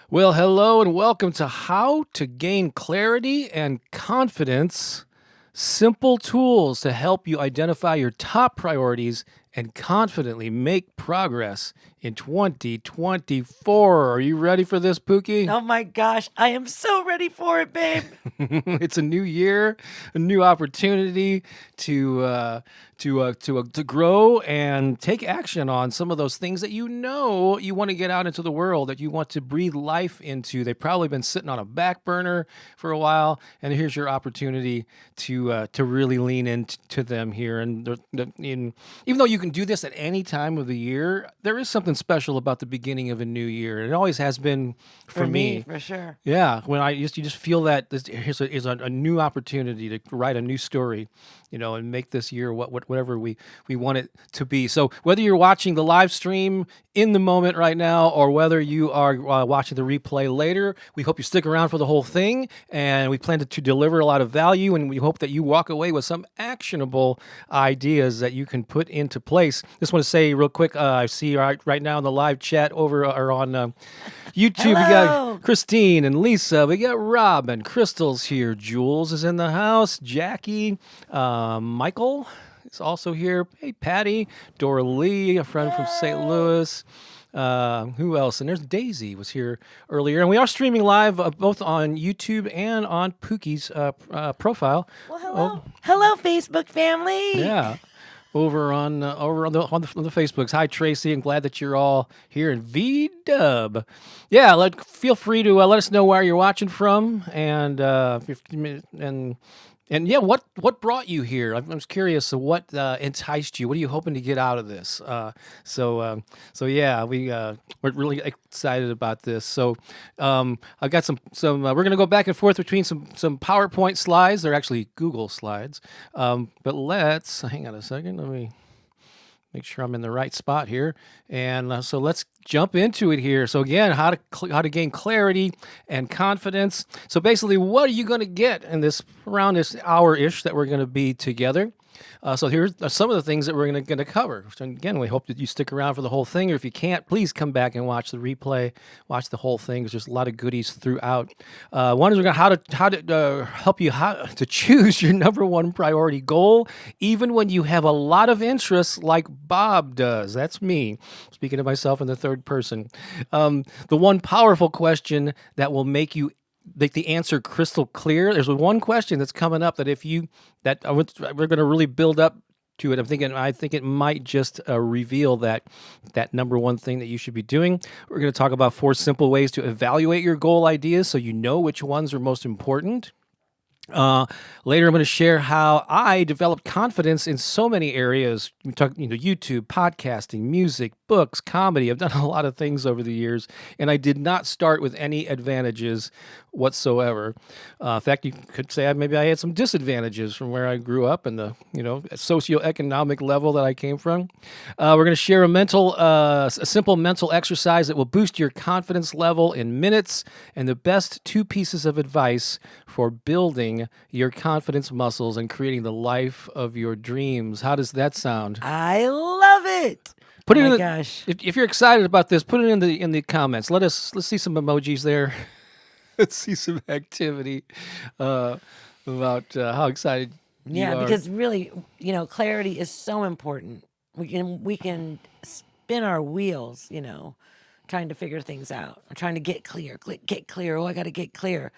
Well, hello and welcome to How to Gain Clarity and Confidence. Simple tools to help you identify your top priorities and confidently make progress in 2024. Are you ready for this, Pookie? Oh my gosh, I am so ready for it, babe. It's a new year, a new opportunity to grow and take action on some of those things that you know you want to get out into the world, that you want to breathe life into. They've probably been sitting on a back burner for a while, and here's your opportunity to really lean into them here. And even though you can do this at any time of the year, there is something special about the beginning of a new year. It always has been for For me, me. for sure. Yeah, when you just feel that here's a new opportunity to write a new story, and make this year whatever we want it to be. So whether you're watching the live stream in the moment right now, or whether you are watching the replay later, we hope you stick around for the whole thing, and we plan to deliver a lot of value, and we hope that you walk away with some actionable ideas that you can put into place. Just want to say real quick, I see right now in the live chat over or on YouTube, we Hello. got Christine and Lisa. We got Robin. Crystal's here. Jules is in the house. Jackie. Michael is also here. Hey, Patty. Dora Lee, a friend from St. Louis. Who else? And there's Daisy was here earlier. And we are streaming live both on YouTube and on Pookie's profile. Well, hello. Hello, Facebook family. Yeah. Over on the Facebooks. Hi Tracy, I'm glad that you're all here in VDub. Yeah, feel free to let us know where you're watching from, and 15 minutes, and yeah, what brought you here? I'm just curious. So what enticed you? What are you hoping to get out of this? So yeah, we're really excited about this. So I've got some. We're gonna go back and forth between some PowerPoint slides. They're actually Google slides. But let's hang on a second. Let me make sure I'm in the right spot here. And so let's jump into it here. So again, how to gain clarity and confidence. So basically, what are you going to get in this around this hour-ish that we're going to be together? So here's some of the things that we're going to cover. So again, we hope that you stick around for the whole thing, or if you can't, please come back and watch the replay, watch the whole thing. There's just a lot of goodies throughout. One is how to help you how to choose your number one priority goal, even when you have a lot of interests, like Bob does. That's me, speaking of myself in the third person. The one powerful question that will make the answer crystal clear. There's one question that's coming up that we're going to really build up to it. I think it might just reveal that number one thing that you should be doing. We're going to talk about 4 simple ways to evaluate your goal ideas so you know which ones are most important. Later, I'm going to share how I developed confidence in so many areas. We talk, YouTube, podcasting, music, books, comedy. I've done a lot of things over the years, and I did not start with any advantages whatsoever. In fact, you could say maybe I had some disadvantages from where I grew up and the socioeconomic level that I came from. We're going to share a simple mental exercise that will boost your confidence level in minutes, and the best 2 pieces of advice for building your confidence muscles and creating the life of your dreams. How does that sound? I love it. Put Oh it in my the, gosh. if you're excited about this, put it in the comments. Let's see some emojis there. Let's see some activity about how excited you Yeah, are. because really, clarity is so important. We can spin our wheels, trying to figure things out, trying to get clear, get clear. Oh, I got to get clear.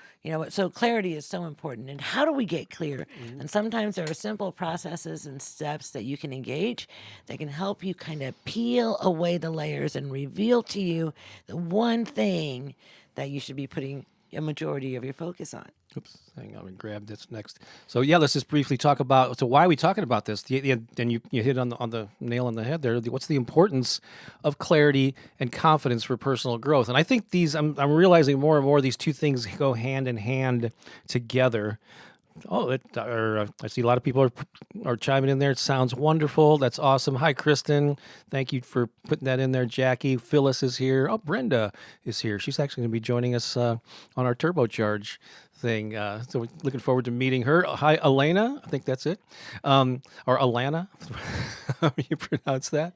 So clarity is so important. And how do we get clear? And sometimes there are simple processes and steps that you can engage that can help you kind of peel away the layers and reveal to you the one thing that you should be putting a majority of your focus on. Oops, hang on, we grab this next. So yeah, let's just briefly talk about. So why are we talking about this? And you hit on the nail on the head there. What's the importance of clarity and confidence for personal growth? And I think I'm realizing more and more these 2 things go hand in hand together. I see a lot of people are chiming in there. It sounds wonderful. That's awesome. Hi, Kristen. Thank you for putting that in there. Jackie, Phyllis is here. Oh, Brenda is here. She's actually going to be joining us on our Turbocharge thing. So we're looking forward to meeting her. Hi, Elena. I think that's it. Or Alana, how you pronounce that.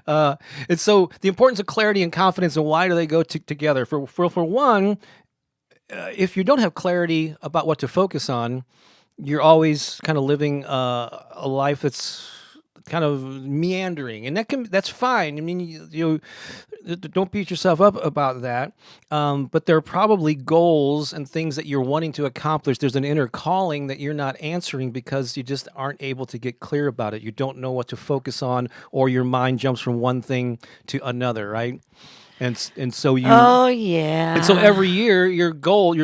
And so the importance of clarity and confidence, and why do they go together? For one, if you don't have clarity about what to focus on, you're always kind of living a life that's kind of meandering, and that's fine. I mean, don't beat yourself up about that. But there are probably goals and things that you're wanting to accomplish. There's an inner calling that you're not answering because you just aren't able to get clear about it. You don't know what to focus on, or your mind jumps from one thing to another, right? And so you. Oh yeah. And so every year, your goal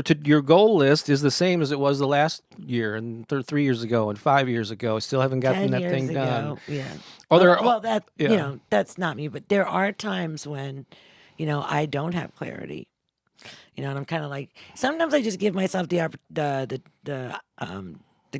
list is the same as it was the last year, and 3 years ago, and 5 years ago. I still haven't gotten 10 that years thing ago. done. Yeah. Well, that yeah. that's not me, but there are times when, I don't have clarity. And I'm kind of like, sometimes I just give myself the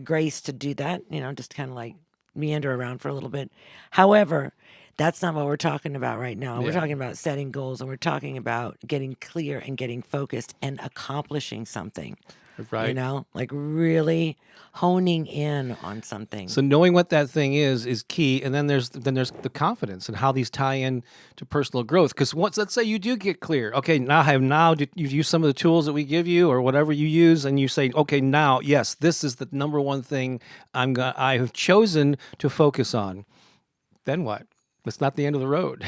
grace to do that. Just kind of like meander around for a little bit. However, that's not what we're talking about right now. We're Yeah. talking about setting goals, and we're talking about getting clear and getting focused and accomplishing something. Right. Like really honing in on something. So knowing what that thing is key, and then there's the confidence and how these tie in to personal growth. Because let's say you do get clear. Okay, now you've used some of the tools that we give you or whatever you use, and you say, okay, now yes, this is the number one thing I have chosen to focus on. Then what? It's not the end of the road.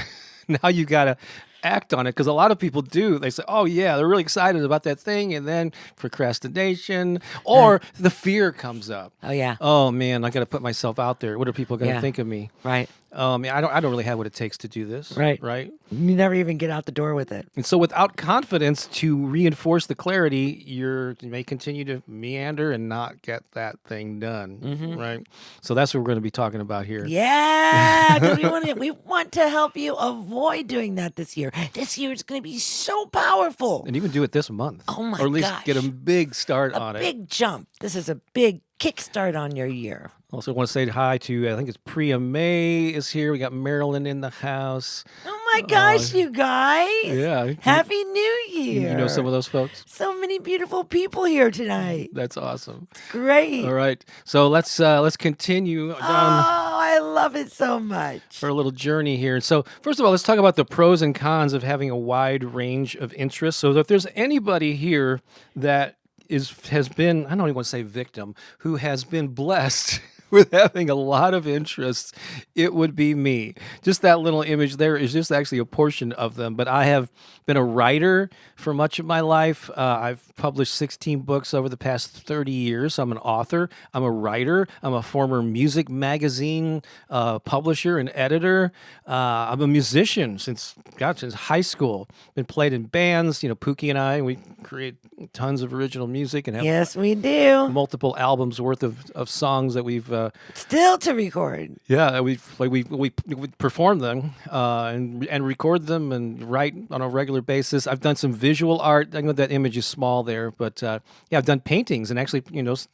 Now you got to act on it, because a lot of people do. They say, oh yeah, they're really excited about that thing, and then procrastination or the fear comes up. Oh yeah. Oh man, I got to put myself out there. What are people going to Yeah. think of me? Right. I don't really have what it takes to do this. Right. Right. You never even get out the door with it. And so without confidence to reinforce the clarity, you may continue to meander and not get that thing done. Right. So that's what we're going to be talking about here. Yeah, because we want to help you avoid doing that this year. This year is going to be so powerful. And even do it this month. Oh my Or at least gosh. get a big start on A it. big jump. This is a big kickstart on your year. Also want to say hi to, I think it's Priya May is here. We got Marilyn in the house. Oh my gosh, you guys. Yeah. Happy New Year. You know some of those folks? So many beautiful people here tonight. That's awesome. Great. All right. So let's continue down Oh, I love it so much. for a little journey here. So first of all, let's talk about the pros and cons of having a wide range of interests. So if there's anybody here that has been, I don't even want to say victim, who has been blessed with having a lot of interests, it would be me. Just that little image there is just actually a portion of them. But I have been a writer for much of my life. I've published 16 books over the past 30 years. I'm an author. I'm a writer. I'm a former music magazine publisher and editor. I'm a musician since high school. Been played in bands. Pookie and I, we create tons of original music and have Yes, we do. multiple albums worth of songs that we've Still to record. we perform them and record them and write on a regular basis. I've done some visual art. I know that image is small there, but I've done paintings and actually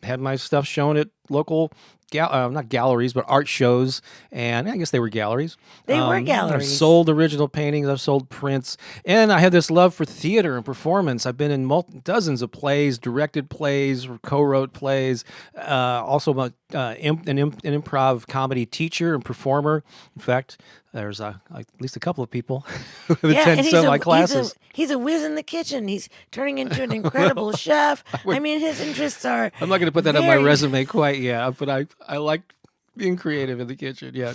had my stuff shown at local not galleries, but art shows, and I guess they were galleries. They were I've galleries. sold original paintings. I've sold prints, and I have this love for theater and performance. I've been in dozens of plays, directed plays, co-wrote plays. Also, I'm an improv comedy teacher and performer. In fact, there's at least a couple of people who attend some of my classes. He's a whiz in the kitchen. He's turning into an incredible chef. I mean, his interests are. I'm not going to put that on my resume quite yet, but I like being creative in the kitchen. Yeah,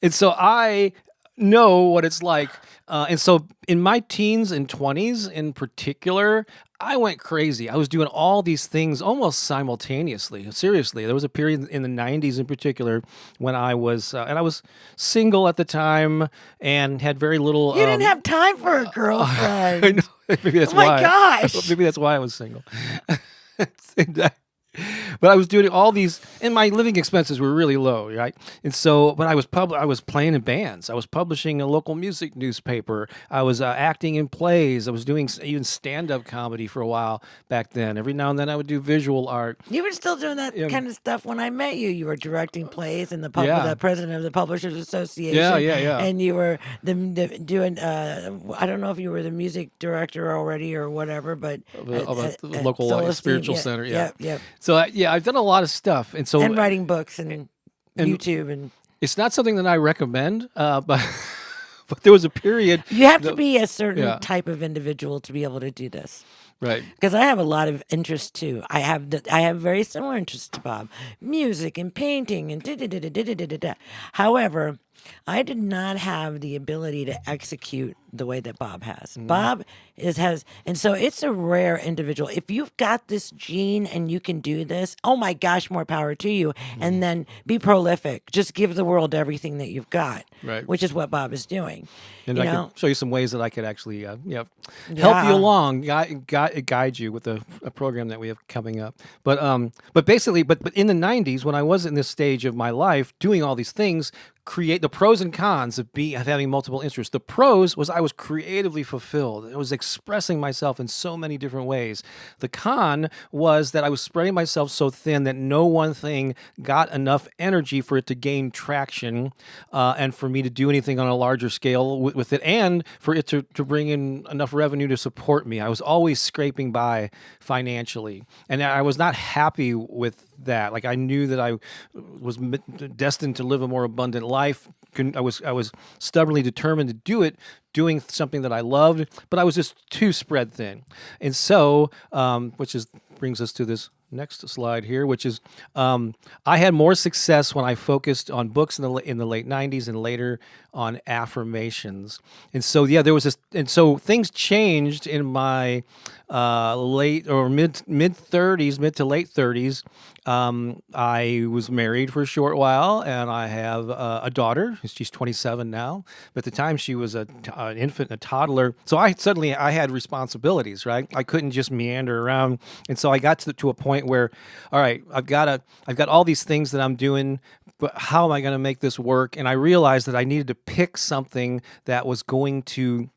and so I know what it's like. And so in my teens and 20s in particular, I went crazy. I was doing all these things almost simultaneously. Seriously, there was a period in the 90s in particular when I was, and I was single at the time and had very little. You didn't have time for a girlfriend. I know. Maybe that's Oh my why. gosh. Maybe that's why I was single. but I was doing all these, and my living expenses were really low, right? And so, but I was playing in bands. I was publishing a local music newspaper. I was acting in plays. I was doing even stand-up comedy for a while back then. Every now and then, I would do visual art. You were still doing that Yeah, kind of stuff when I met you. You were directing plays and yeah, the president of the Publishers yeah, Association, yeah, yeah. and you were doing. I don't know if you were the music director already or whatever, but Of a at local Celestine, spiritual center. Yeah. yep, So yeah, I've done a lot of stuff, and so and writing books and and YouTube, and it's not something that I recommend, but but there was a period. you have to That, be a certain yeah, type of individual to be able to do this. right. Because I have a lot of interest too. I have very similar interests to Bob, music and painting and da da da da da da da da. However, I did not have the ability to execute the way that Bob has. Bob has, and so it's a rare individual. If you've got this gene and you can do this, oh my gosh, more power to you. And then be prolific. Just give the world everything that you've got, Right. which is what Bob is doing. And You I know, could show you some ways that I could actually, help you yeah. along, guide you with a program that we have coming up. But basically, but in the '90s, when I was in this stage of my life, doing all these things, create the pros and cons of having multiple interests. The pros was I was creatively fulfilled. I was expressing myself in so many different ways. The con was that I was spreading myself so thin that no one thing got enough energy for it to gain traction, and for me to do anything on a larger scale with it, and for it to bring in enough revenue to support me. I was always scraping by financially, and I was not happy with that. Like, I knew that I was destined to live a more abundant life. I was stubbornly determined to do it, doing something that I loved, but I was just too spread thin. And so, brings us to this next slide here, which is, I had more success when I focused on books in the late '90s and later on affirmations. And so, yeah, there was this, and so things changed in my late or mid 30s, mid to late 30s. I was married for a short while, and I have a daughter. She's 27 now. But at the time, she was an infant, a toddler. So I had responsibilities, right? I couldn't just meander around, and so I got to a point where, all right, I've got all these things that I'm doing, but how am I going to make this work? And I realized that I needed to pick something that was going to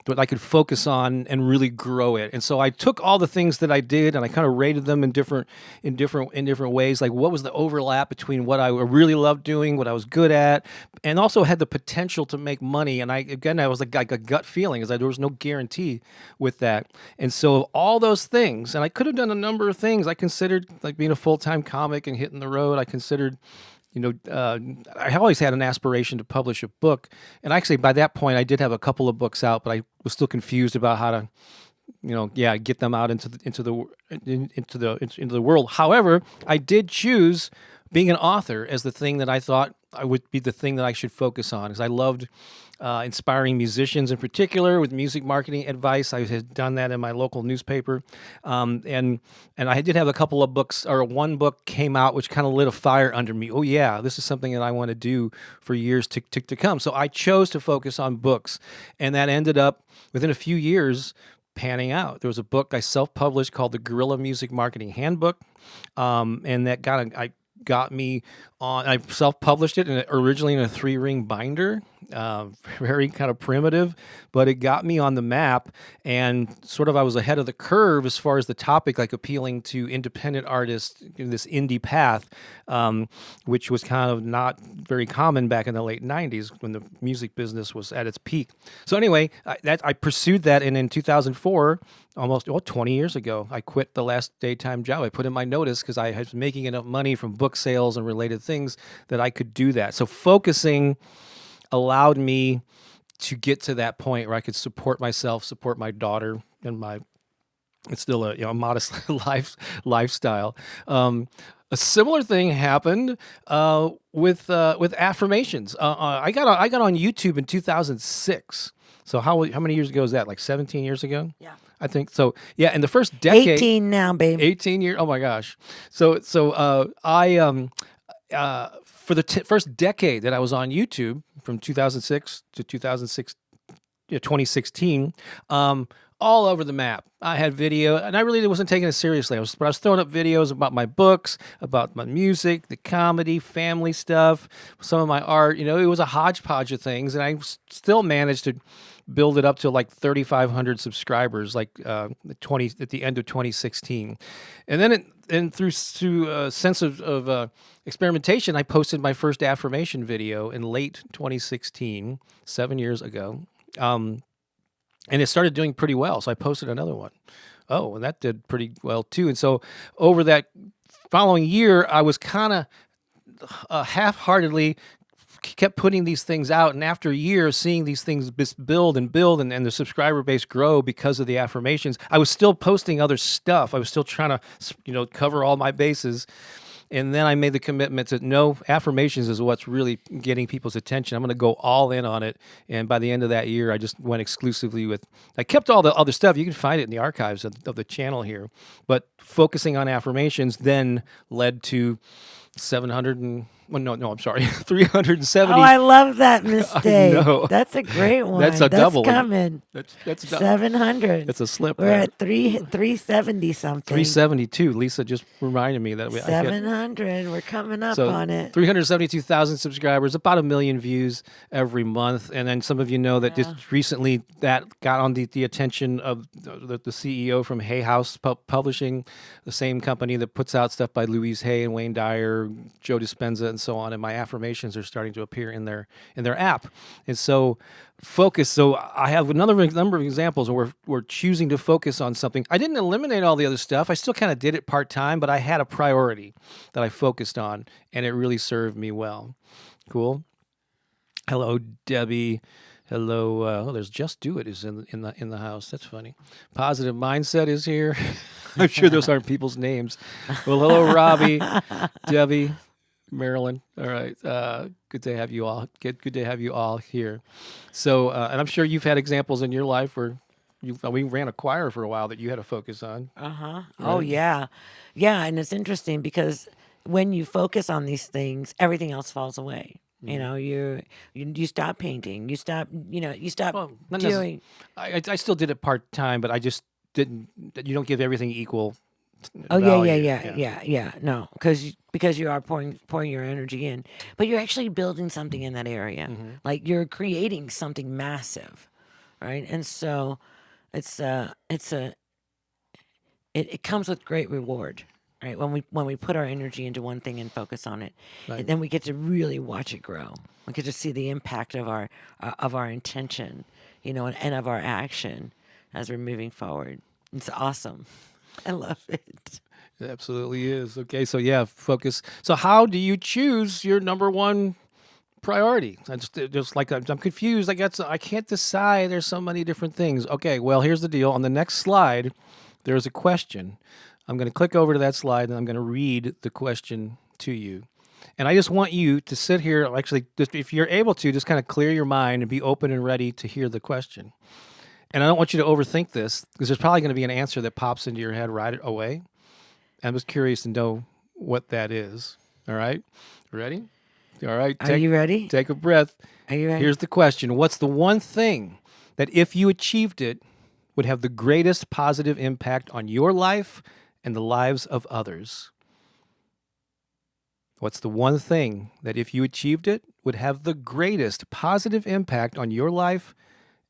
that I could focus on and really grow it. And so I took all the things that I did and I kind of rated them in different ways. Like, what was the overlap between what I really loved doing, what I was good at, and also had the potential to make money. And I was like a gut feeling, is that there was no guarantee with that. And so all those things, and I could have done a number of things. I considered like being a full-time comic and hitting the road. I considered, I always had an aspiration to publish a book, and actually by that point I did have a couple of books out, but I was still confused about how to, get them out into the world. However, I did choose being an author as the thing that I thought I would be the thing that I should focus on, because I loved inspiring musicians in particular with music marketing advice. I had done that in my local newspaper, and I did have a couple of books, or one book came out which kind of lit a fire under me. Oh yeah, this is something that I want to do for years to come. So I chose to focus on books, and that ended up within a few years panning out. There was a book I self-published called the Guerrilla Music Marketing Handbook, and that got me on. I self-published it originally in a 3-ring binder, very kind of primitive, but it got me on the map, and sort of I was ahead of the curve as far as the topic, like appealing to independent artists in this indie path, which was kind of not very common back in the late '90s when the music business was at its peak. So anyway, I pursued that, and in 2004, almost 20 years ago, I quit the last daytime job. I put in my notice because I was making enough money from book sales and related things that I could do that. So focusing allowed me to get to that point where I could support myself, support my daughter, and it's still a modest lifestyle. A similar thing happened with Affirmations. I got on YouTube in 2006. So how many years ago is that? Like 17 years ago? Yeah. I think so. Yeah, in the first decade. 18 now, babe. 18 years. Oh my gosh. So I for the first decade that I was on YouTube, from 2006 to 2006, 2016, all over the map. I had video, and I really wasn't taking it seriously. But I was throwing up videos about my books, about my music, the comedy, family stuff, some of my art. It was a hodgepodge of things, and I still managed to build it up to like 3,500 subscribers, like at the end of 2016, and then through a sense of experimentation, I posted my first affirmation video in late 2016, 7 years ago. And it started doing pretty well. So I posted another one. Oh, and that did pretty well too. And so over that following year, I was kind of half-heartedly kept putting these things out. And after a year, seeing these things build and build and the subscriber base grow because of the affirmations, I was still posting other stuff. I was still trying to, cover all my bases. And then I made the commitment to no, affirmations is what's really getting people's attention. I'm going to go all in on it. And by the end of that year, I just went exclusively with, I kept all the other stuff. You can find it in the archives of the channel here. But focusing on affirmations then led to 370. Oh, I love that mistake. know. That's a great one. That's a double. Coming. That's 700. It's a slip. We're at 370 something. 372. Lisa just reminded me that 700. We're coming up on it. 372,000 subscribers, about 1 million views every month. And then some of you know that just recently that got on the attention of the CEO from Hay House Publishing, the same company that puts out stuff by Louise Hay and Wayne Dyer, Joe Dispenza, and so on. And my affirmations are starting to appear in their app. And so focus. So I have another number of examples where we're choosing to focus on something. I didn't eliminate all the other stuff. I still kind of did it part-time, but I had a priority that I focused on, and it really served me well. Cool. Hello, Debbie. Hello. There's Just Do It is in the house. That's funny. Positive Mindset is here. I'm sure those aren't people's names. Well, hello, Robbie, Debbie, Marilyn. All right. Good to have you all. Good to have you all here. So, and I'm sure you've had examples in your life where we ran a choir for a while that you had to focus on. Right? Oh, yeah. Yeah. And it's interesting because when you focus on these things, everything else falls away. You stop painting. You stop doing. I still did it part-time, but I just didn't. You don't give everything equal. Oh, value. yeah. No, because you are pouring your energy in, but you're actually building something in that area. Mm-hmm. Like you're creating something massive, right? And so it comes with great reward, right? When we put our energy into one thing and focus on it, Right. and then we get to really watch it grow. We get to see the impact of our intention, and of our action as we're moving forward. It's awesome. I love it. It absolutely is. Okay, so yeah, focus. So how do you choose your number one priority? I'm confused. I can't decide. There's so many different things. Okay, well, here's the deal. On the next slide, there's a question. I'm going to click over to that slide, and I'm going to read the question to you. And I just want you to sit here, actually, just, if you're able to, just kind of clear your mind and be open and ready to hear the question. And I don't want you to overthink this because there's probably going to be an answer that pops into your head right away. I'm just curious to know what that is. All right? Ready? All right. Are you ready? Take a breath. Are you ready? Here's the question. What's the one thing that if you achieved it would have the greatest positive impact on your life and the lives of others? What's the one thing that if you achieved it would have the greatest positive impact on your life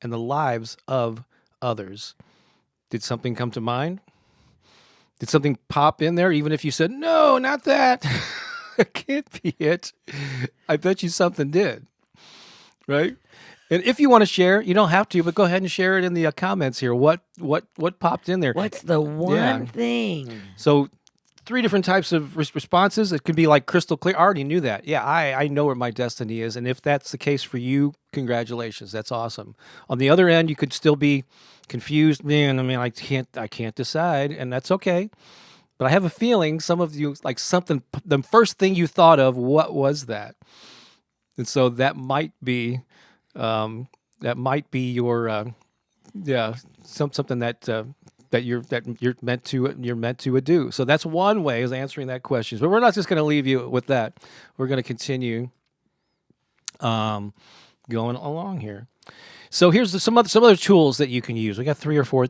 and the lives of others? Did something come to mind? Did something pop in there, even if you said, no, not that? It can't be it. I bet you something did, right? And if you want to share, you don't have to, but go ahead and share it in the comments here. What popped in there? What's the one thing? So 3 different types of responses. It could be like crystal clear. I already knew that. Yeah, I know where my destiny is. And if that's the case for you, congratulations. That's awesome. On the other end, you could still be confused. Man, I can't decide, and that's okay. But I have a feeling some of you, like something, the first thing you thought of, what was that? And so that might be your something that you're meant to do. So that's one way is answering that question. But we're not just going to leave you with that. We're going to continue going along here. So here's some other tools that you can use. We got three or four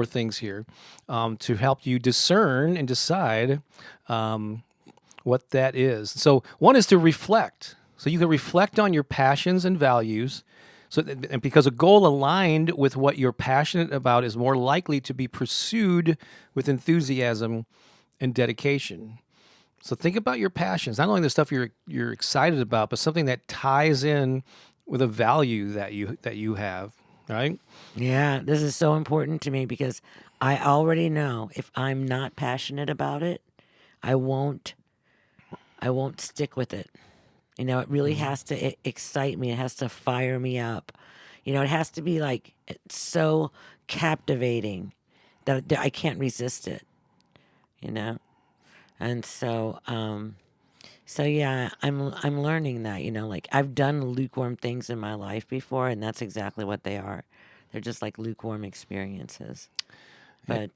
things here to help you discern and decide what that is. So one is to reflect. So you can reflect on your passions and values. And because a goal aligned with what you're passionate about is more likely to be pursued with enthusiasm and dedication. So think about your passions, not only the stuff you're excited about, but something that ties in with a value that you have, right? Yeah, this is so important to me because I already know if I'm not passionate about it, I won't I won't stick with it. It really has to excite me. It has to fire me up. It has to be like it's so captivating that I can't resist it, you know? And so yeah, I'm learning that, like I've done lukewarm things in my life before and that's exactly what they are. They're just like lukewarm experiences. Yeah,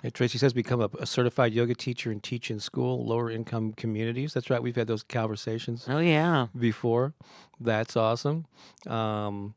But Tracy says become a certified yoga teacher and teach in school, lower income communities. That's right. We've had those conversations oh yeah. before. That's awesome. Um,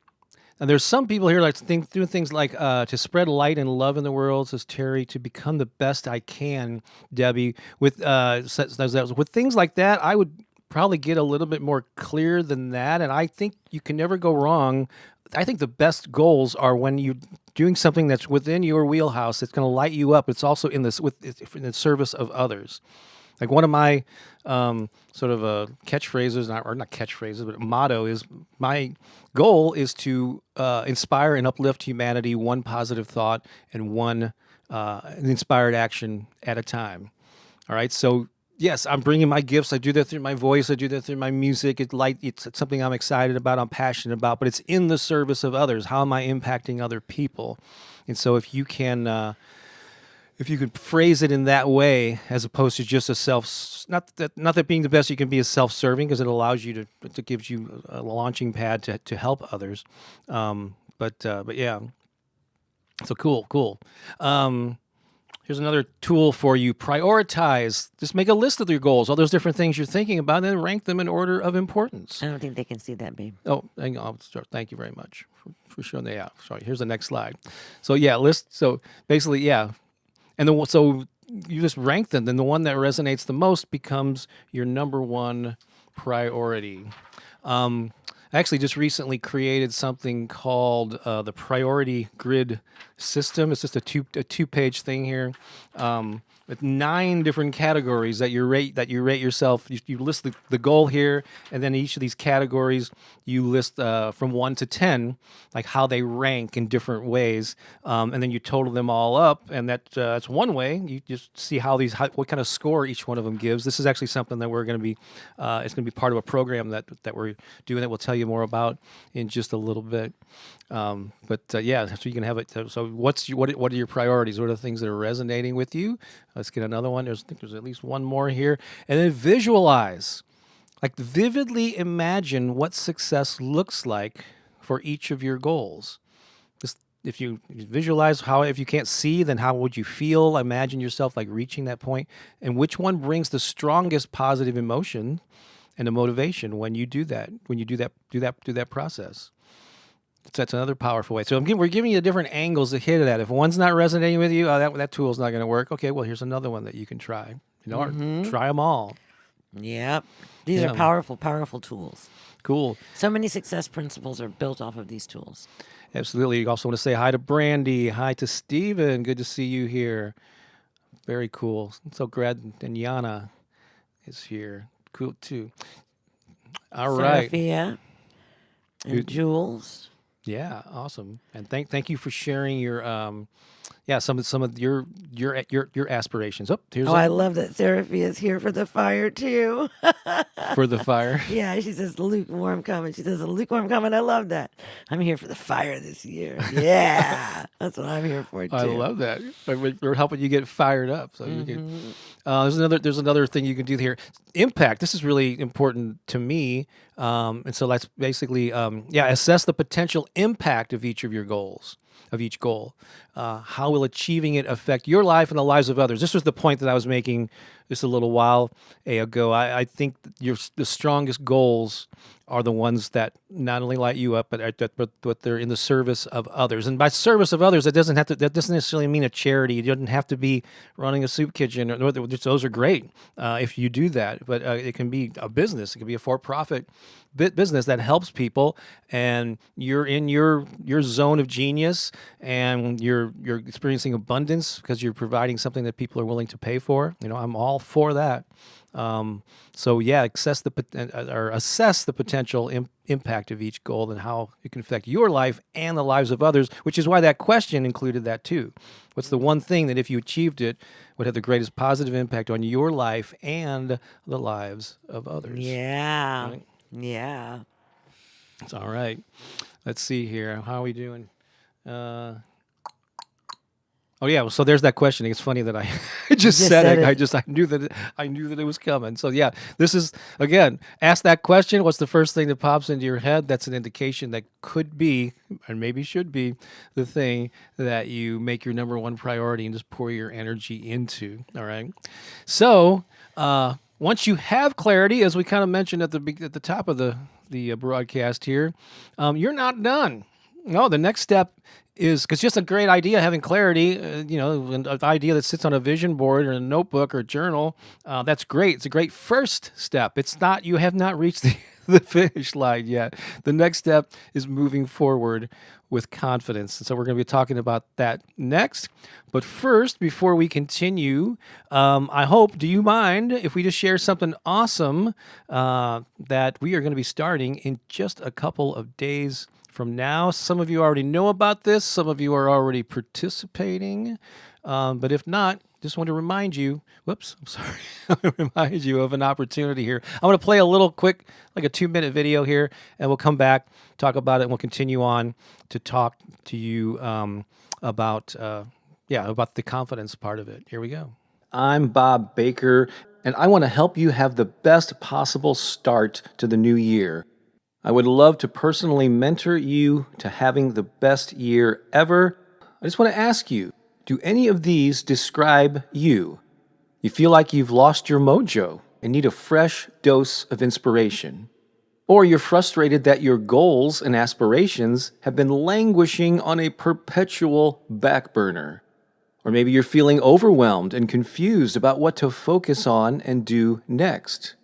And there's some people here like doing things like to spread light and love in the world, says Terry, to become the best I can, Debbie. With things like that, I would probably get a little bit more clear than that. And I think you can never go wrong. I think the best goals are when you're doing something that's within your wheelhouse. It's going to light you up. It's also in the service of others. Like one of my sort of catchphrases, not catchphrases, but motto is my goal is to inspire and uplift humanity one positive thought and one inspired action at a time. All right. So yes, I'm bringing my gifts. I do that through my voice. I do that through my music. It's something I'm excited about. I'm passionate about. But it's in the service of others. How am I impacting other people? And so if you could phrase it in that way, as opposed to just not that being the best you can be is self-serving, because it allows you to gives you a launching pad to help others. But yeah, so cool. Here's another tool for you: prioritize. Just make a list of your goals, all those different things you're thinking about, and then rank them in order of importance. I don't think they can see that, babe. Oh, hang on. Thank you very much for showing that out. Sorry. Here's the next slide. So yeah, list. So basically, yeah. So you just rank them, then the one that resonates the most becomes your number one priority. I actually just recently created something called the Priority Grid System. It's just a two-page thing here with 9 different categories that you rate yourself. You list the goal here, and then each of these categories you list from 1 to 10, like how they rank in different ways, and then you total them all up, and that's one way. You just see what kind of score each one of them gives. This is actually something that we're going to be it's going to be part of a program that we're doing that we'll tell you more about in just a little bit. Yeah, so you can have it. So what are your priorities? What are the things that are resonating with you? Let's get another one. I think there's at least one more here. And then visualize. Like vividly imagine what success looks like for each of your goals. Just if you visualize if you can't see, then how would you feel? Imagine yourself like reaching that point, and which one brings the strongest positive emotion and the motivation when you do that. When you do that process. So that's another powerful way. So we're giving you different angles to hit it at. If one's not resonating with you, that tool's not going to work. Okay, well, here's another one that you can try. Or try them all. Yep. These are powerful, powerful tools. Cool. So many success principles are built off of these tools. Absolutely. You also want to say hi to Brandy. Hi to Steven. Good to see you here. Very cool. So glad. And Yana is here. Cool, too. All right. Seraphia and Jules. Yeah, awesome. And thank you for sharing your some of your aspirations. I love that Seraphia is here for the fire too. For the fire. Yeah, she says lukewarm comment. She says a lukewarm comment. I love that. I'm here for the fire this year. Yeah, that's what I'm here for too. I love that. We're helping you get fired up. So you can. There's another thing you can do here. Impact. This is really important to me. And so let's basically assess the potential impact of each of your goals. Of each goal. How will achieving it affect your life and the lives of others? This was the point that I was making just a little while ago. I think the strongest goals are the ones that not only light you up, but they're in the service of others. And by service of others, that doesn't necessarily mean a charity. It doesn't have to be running a soup kitchen. Those are great if you do that, but it can be a business. It can be a for-profit business that helps people, and you're in your zone of genius, and you're experiencing abundance because you're providing something that people are willing to pay for. I'm all for that. So yeah, assess the potential impact of each goal and how it can affect your life and the lives of others, which is why that question included that too. What's the one thing that if you achieved it would have the greatest positive impact on your life and the lives of others? Yeah. Right? Yeah. It's all right. Let's see here. How are we doing? Oh yeah, well, so there's that question. It's funny that I just Just said said it. it. I knew that it was coming. So yeah, this is again, ask that question. What's the first thing that pops into your head? That's an indication that could be, and maybe should be, the thing that you make your number one priority and just pour your energy into. All right. So once you have clarity, as we kind of mentioned at the top of the broadcast here, you're not done. No, the next step is, because just a great idea, having clarity, an idea that sits on a vision board or a notebook or journal, that's great. It's a great first step. It's not, you have not reached the finish line yet. The next step is moving forward with confidence. And so we're going to be talking about that next. But first, before we continue, do you mind if we just share something awesome that we are going to be starting in just a couple of days from now? Some of you already know about this. Some of you are already participating. But if not, just want to remind you, I'm sorry. I want to remind you of an opportunity here. I'm going to play a little quick, like a 2-minute video here, and we'll come back, talk about it, and we'll continue on to talk to you about the confidence part of it. Here we go. I'm Bob Baker, and I want to help you have the best possible start to the new year. I would love to personally mentor you to having the best year ever. I just want to ask you, do any of these describe you? You feel like you've lost your mojo and need a fresh dose of inspiration. Or you're frustrated that your goals and aspirations have been languishing on a perpetual back burner. Or maybe you're feeling overwhelmed and confused about what to focus on and do next.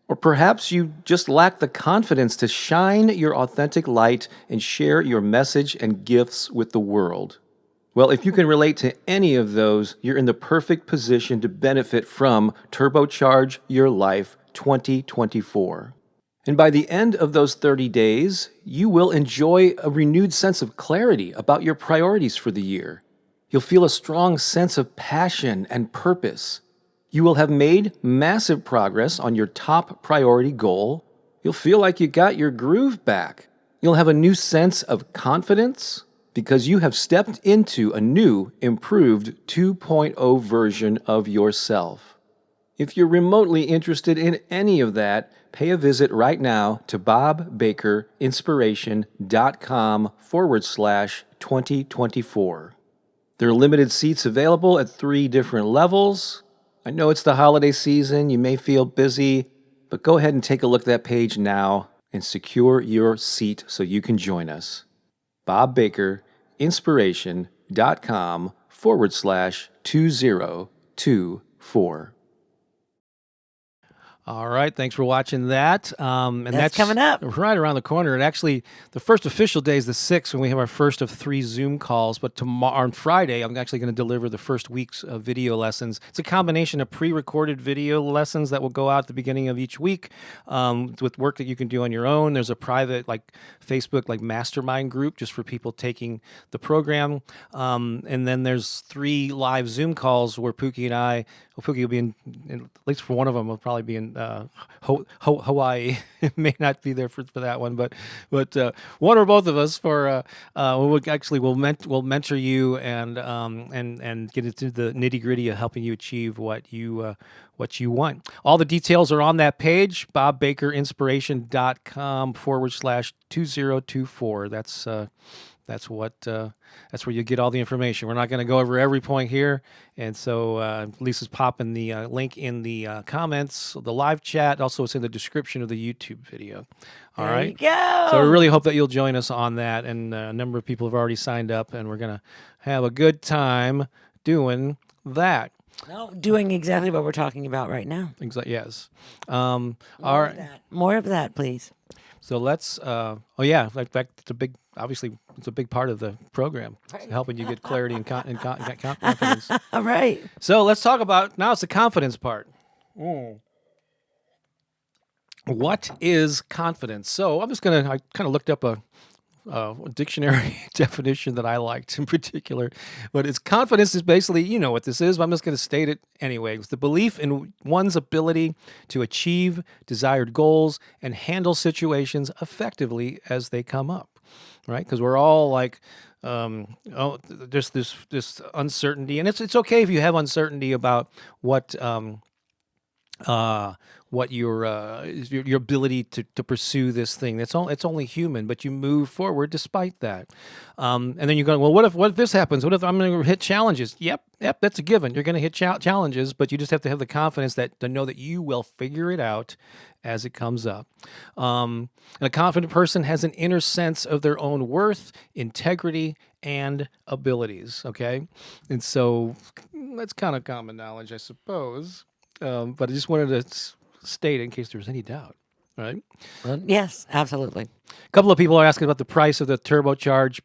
Or perhaps you just lack the confidence to shine your authentic light and share your message and gifts with the world. Well, if you can relate to any of those, you're in the perfect position to benefit from Turbocharge Your Life 2024. And by the end of those 30 days, you will enjoy a renewed sense of clarity about your priorities for the year. You'll feel a strong sense of passion and purpose. You will have made massive progress on your top priority goal. You'll feel like you got your groove back. You'll have a new sense of confidence because you have stepped into a new, improved 2.0 version of yourself. If you're remotely interested in any of that, pay a visit right now to bobbakerinspiration.com/2024. There are limited seats available at 3 different levels. I know it's the holiday season, you may feel busy, but go ahead and take a look at that page now and secure your seat so you can join us. bobbakerinspiration.com/2024. All right, thanks for watching that. And That's coming up. right around the corner. And actually, the first official day is the 6th when we have our first of 3 Zoom calls. But tomorrow, on Friday, I'm actually going to deliver the first week's video lessons. It's a combination of pre-recorded video lessons that will go out at the beginning of each week with work that you can do on your own. There's a private Facebook mastermind group just for people taking the program. And then there's 3 live Zoom calls where Pookie and I, Pookie will be in, at least for one of them, will probably be in Hawaii. May not be there for that one, but one or both of us we'll mentor you and get into the nitty gritty of helping you achieve what you want. All the details are on that page, bobbakerinspiration.com/2024. That's where you get all the information. We're not going to go over every point here, and so Lisa's popping the link in the comments, the live chat. Also, it's in the description of the YouTube video. All There you right. So I go. really hope that you'll join us on that, and a number of people have already signed up, and we're gonna have a good time doing that. No, doing exactly what we're talking about right now. Yes. More All of right. that. More of that, please. So let's. Oh yeah, in fact, it's a big. Obviously, it's a big part of the program, it's Right. helping you get clarity and confidence. All right. So let's talk about now. It's the confidence part. What is confidence? So I kind of looked up a dictionary definition that I liked in particular, but it's confidence is basically, you know what this is, but I'm just going to state it anyway. It's the belief in one's ability to achieve desired goals and handle situations effectively as they come up, right? Because we're all like, there's this uncertainty, and it's okay if you have uncertainty about what your ability to pursue this thing. It's only human, but you move forward despite that. And then you're going, well, what if this happens? What if I'm going to hit challenges? Yep, that's a given. You're going to hit challenges, but you just have to have the confidence to know that you will figure it out as it comes up. And a confident person has an inner sense of their own worth, integrity, and abilities. Okay, and so that's kind of common knowledge, I suppose. But I just wanted to state in case there was any doubt, right? Well, yes, absolutely. A couple of people are asking about the price of the Turbocharge.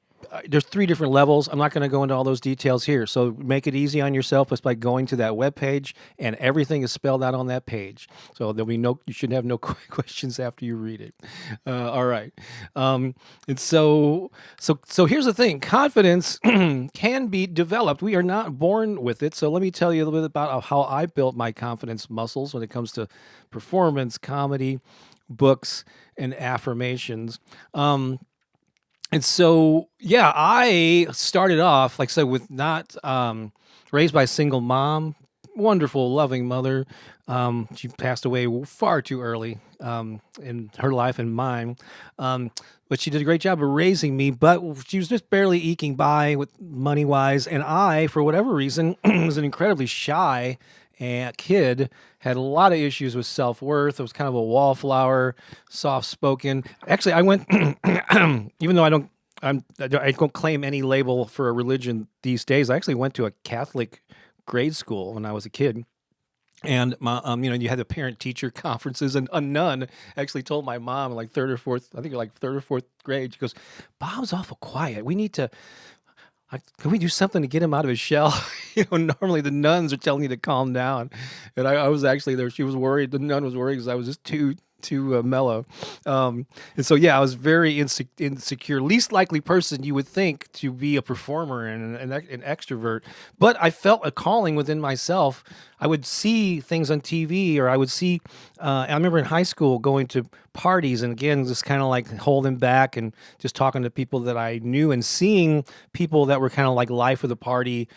There's 3 different levels. I'm not going to go into all those details here. So make it easy on yourself just by going to that web page, and everything is spelled out on that page. So you should have no questions after you read it. All right. And so here's the thing: confidence can be developed. We are not born with it. So let me tell you a little bit about how I built my confidence muscles when it comes to performance, comedy, books, and affirmations. And so, yeah, I started off, like I said, with not raised by a single mom, wonderful, loving mother. She passed away far too early in her life and mine. But she did a great job of raising me, but she was just barely eking by with money-wise. And I, for whatever reason, was an incredibly shy kid, had a lot of issues with self-worth. I was kind of a wallflower, soft-spoken. Actually, I went, even though I don't claim any label for a religion these days. I actually went to a Catholic grade school when I was a kid. And you had the parent-teacher conferences, and a nun actually told my mom in like third or fourth grade, she goes, "Bob's awful quiet. We need to, can we do something to get him out of his shell?" Normally the nuns are telling you to calm down, and I was actually there. She was worried. The nun was worried because I was just too mellow. And so, yeah, I was very insecure, least likely person you would think to be a performer and an extrovert. But I felt a calling within myself. I would see things on TV, or I would see, I remember in high school going to parties, and again, just kind of like holding back and just talking to people that I knew, and seeing people that were kind of like life of the party,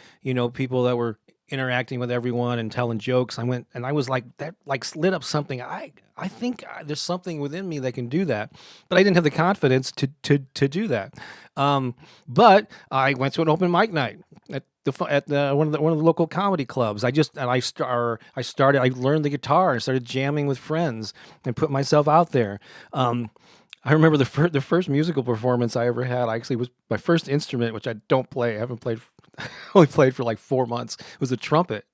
people that were interacting with everyone and telling jokes. I went and I was like, that like lit up something. I think there's something within me that can do that, but I didn't have the confidence to do that. But I went to an open mic night at one of the local comedy clubs. I learned the guitar and started jamming with friends and put myself out there. I remember the first musical performance I ever had. Actually was my first instrument, which I don't play. I haven't played. Only played for like 4 months. It was a trumpet.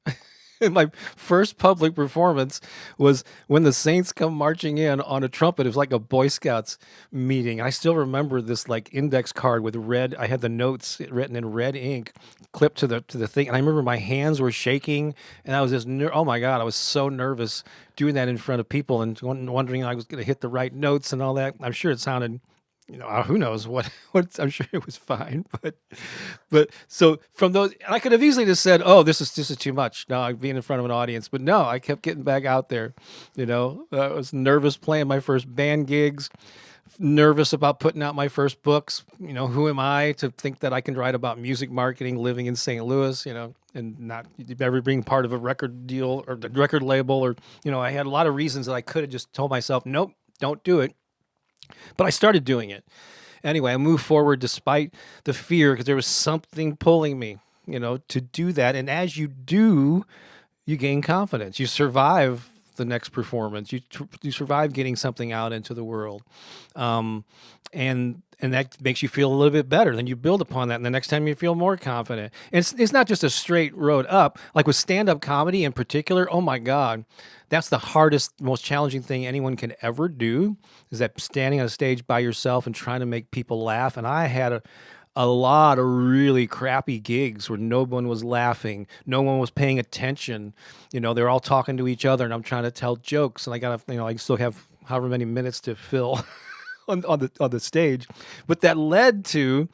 And my first public performance was when the Saints come marching in on a trumpet. It was like a Boy Scouts meeting. And I still remember this like index card with red. I had the notes written in red ink clipped to the thing. And I remember my hands were shaking, and I was just oh my God, I was so nervous doing that in front of people and wondering I was going to hit the right notes and all that. I'm sure it sounded, who knows what I'm sure it was fine, but so from those, and I could have easily just said, "Oh, this is too much." No, I'm being in front of an audience, but no, I kept getting back out there. I was nervous playing my first band gigs, nervous about putting out my first books. Who am I to think that I can write about music marketing living in St. Louis, and not ever being part of a record deal or the record label, or, I had a lot of reasons that I could have just told myself, nope, don't do it. But I started doing it. Anyway, I moved forward despite the fear because there was something pulling me, to do that. And as you do, you gain confidence. You survive the next performance. You survive getting something out into the world, um, and that makes you feel a little bit better. Then you build upon that, and the next time you feel more confident. And it's not just a straight road up. Like with stand up comedy in particular, oh my God, that's the hardest, most challenging thing anyone can ever do. Is that standing on a stage by yourself and trying to make people laugh. And I had a lot of really crappy gigs where no one was laughing, no one was paying attention. They're all talking to each other, and I'm trying to tell jokes, and I gotta, I still have however many minutes to fill on the stage. But that led to,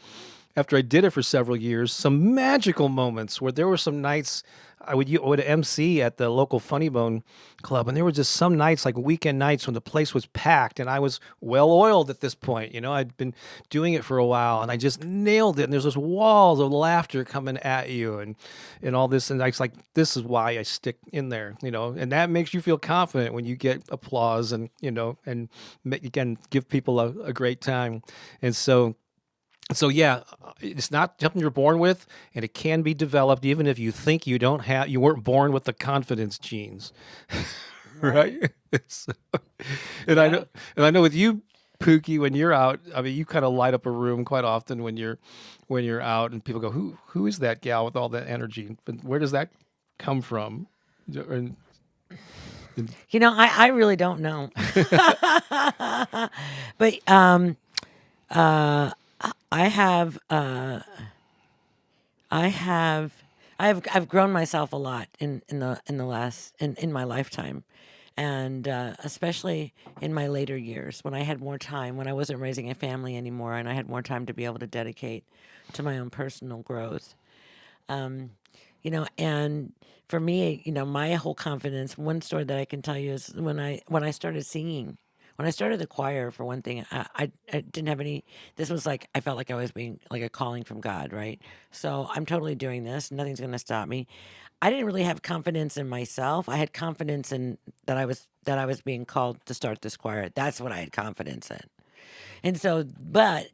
after I did it for several years, some magical moments where there were some nights I would MC at the local Funny Bone Club, and there were just some nights, like weekend nights, when the place was packed, and I was well oiled at this point. I'd been doing it for a while, and I just nailed it. And there's those walls of laughter coming at you, and all this, and I was like, this is why I stick in there, and that makes you feel confident when you get applause, and you can give people a great time, and so yeah, it's not something you're born with, and it can be developed even if you think you weren't born with the confidence genes, Right. right? So, and I Yeah. know, and I know with you, Pookie, when you're out, I mean, you kind of light up a room quite often when you're out, and people go, "Who is that gal with all that energy? But where does that come from?" And, I really don't know. But I have I have I've grown myself a lot in the last in my lifetime, and especially in my later years when I had more time, when I wasn't raising a family anymore, and I had more time to be able to dedicate to my own personal growth. Um, and for me, my whole confidence. One story that I can tell you is when I started singing. When I started the choir, for one thing, I didn't have any. This was like I felt like I was being like a calling from God, right? So I'm totally doing this. Nothing's going to stop me. I didn't really have confidence in myself. I had confidence in that I was being called to start this choir. That's what I had confidence in. And so, but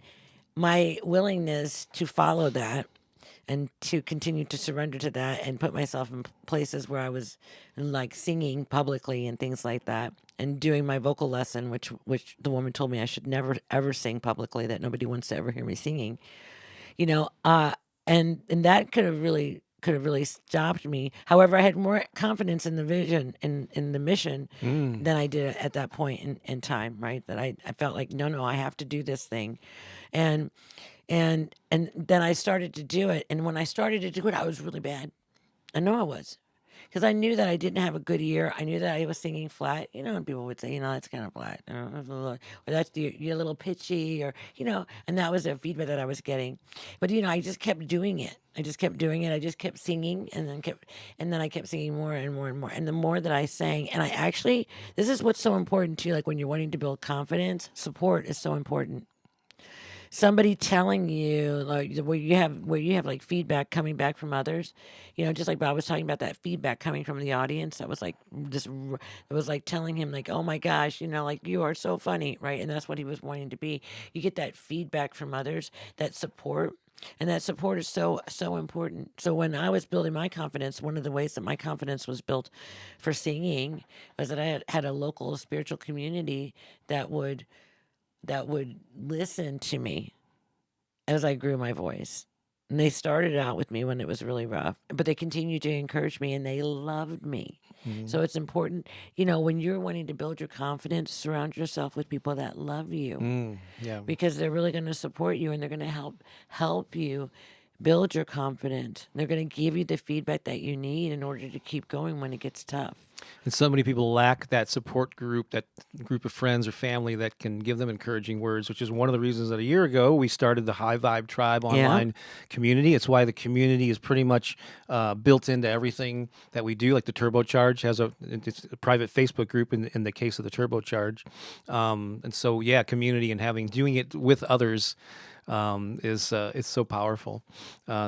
my willingness to follow that and to continue to surrender to that and put myself in places where I was like singing publicly and things like that and doing my vocal lesson, which the woman told me I should never ever sing publicly, that nobody wants to ever hear me singing, you know, uh, and that could have really stopped me. However, I had more confidence in the vision in the mission mm, than I did at that point in time, right? That I felt like, no, I have to do this thing. And and then I started to do it. And when I started to do it, I was really bad. I know I was. Because I knew that I didn't have a good ear. I knew that I was singing flat, and people would say, that's kind of flat, or that's you're a little pitchy, or, and that was a feedback that I was getting. But, I just kept doing it. I just kept doing it. I just kept singing and then I kept singing more and more and more. And the more that I sang, and I actually, this is what's so important too, like when you're wanting to build confidence, support is so important. Somebody telling you like where you have like feedback coming back from others, just like Bob was talking about, that feedback coming from the audience, that was like it was like telling him like, oh my gosh, like, you are so funny, right? And that's what he was wanting to be. You get that feedback from others, that support. And that support is so so important. So when I was building my confidence, one of the ways that my confidence was built for singing was that I had a local spiritual community that would listen to me as I grew my voice. And they started out with me when it was really rough, but they continued to encourage me and they loved me. mm, So it's important, when you're wanting to build your confidence, surround yourself with people that love you, yeah. because they're really going to support you and they're going to help you build your confidence. They're going to give you the feedback that you need in order to keep going when it gets tough. And so many people lack that support group, that group of friends or family that can give them encouraging words, which is one of the reasons that a year ago we started the High Vibe Tribe Yeah. online community. It's why the community is pretty much built into everything that we do. Like the Turbocharge has it's a private Facebook group in the case of the Turbocharge. And so, yeah, community and doing it with others is it's so powerful.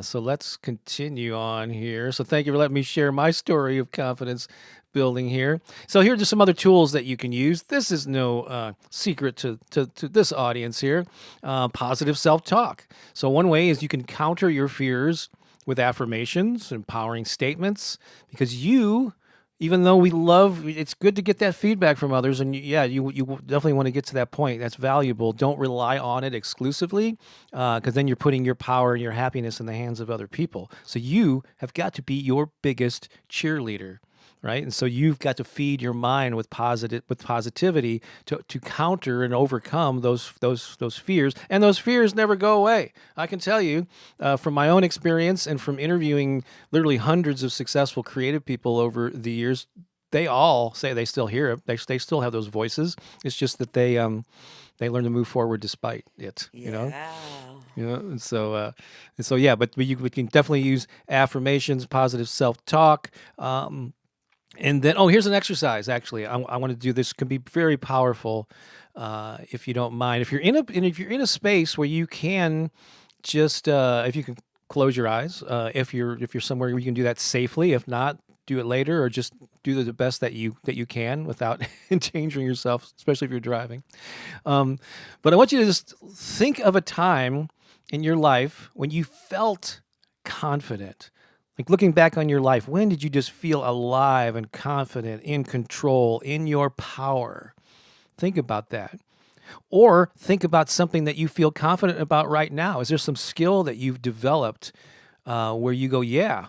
So let's continue on here. So thank you for letting me share my story of confidence building here. So here are just some other tools that you can use. This is no secret to this audience here. Positive self-talk. So one way is you can counter your fears with affirmations, empowering statements, because even though it's good to get that feedback from others, and you definitely want to get to that point. That's valuable. Don't rely on it exclusively, because then you're putting your power and your happiness in the hands of other people. So you have got to be your biggest cheerleader, right? And so you've got to feed your mind with positivity to counter and overcome those fears, and those fears never go away. I can tell you from my own experience and from interviewing literally hundreds of successful creative people over the years, they all say they still hear it. They still have those voices. It's just that they learn to move forward despite it. Yeah. And so yeah, but we can definitely use affirmations, positive self-talk. And then, here's an exercise. Actually, I want to do this. Can be very powerful, if you don't mind. If you're in a space where you can just, if you can close your eyes, if you're somewhere where you can do that safely. If not, do it later, or just do the best that you can without endangering yourself, especially if you're driving. But I want you to just think of a time in your life when you felt confident. Like looking back on your life, when did you just feel alive and confident, in control, in your power? Think about that. Or think about something that you feel confident about right now. Is there some skill that you've developed where you go, yeah,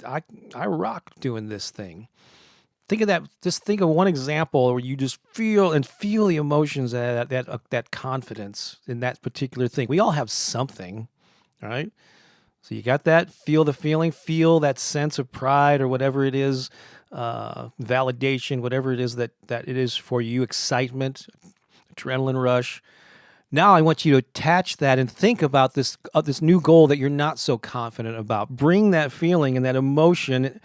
I rock doing this thing? Think of that. Just think of one example where you just feel the emotions, that confidence in that particular thing. We all have something, all right? So you got that, feel the feeling, feel that sense of pride or whatever it is, validation, whatever it is that it is for you, excitement, adrenaline rush. Now I want you to attach that and think about this new goal that you're not so confident about. Bring that feeling and that emotion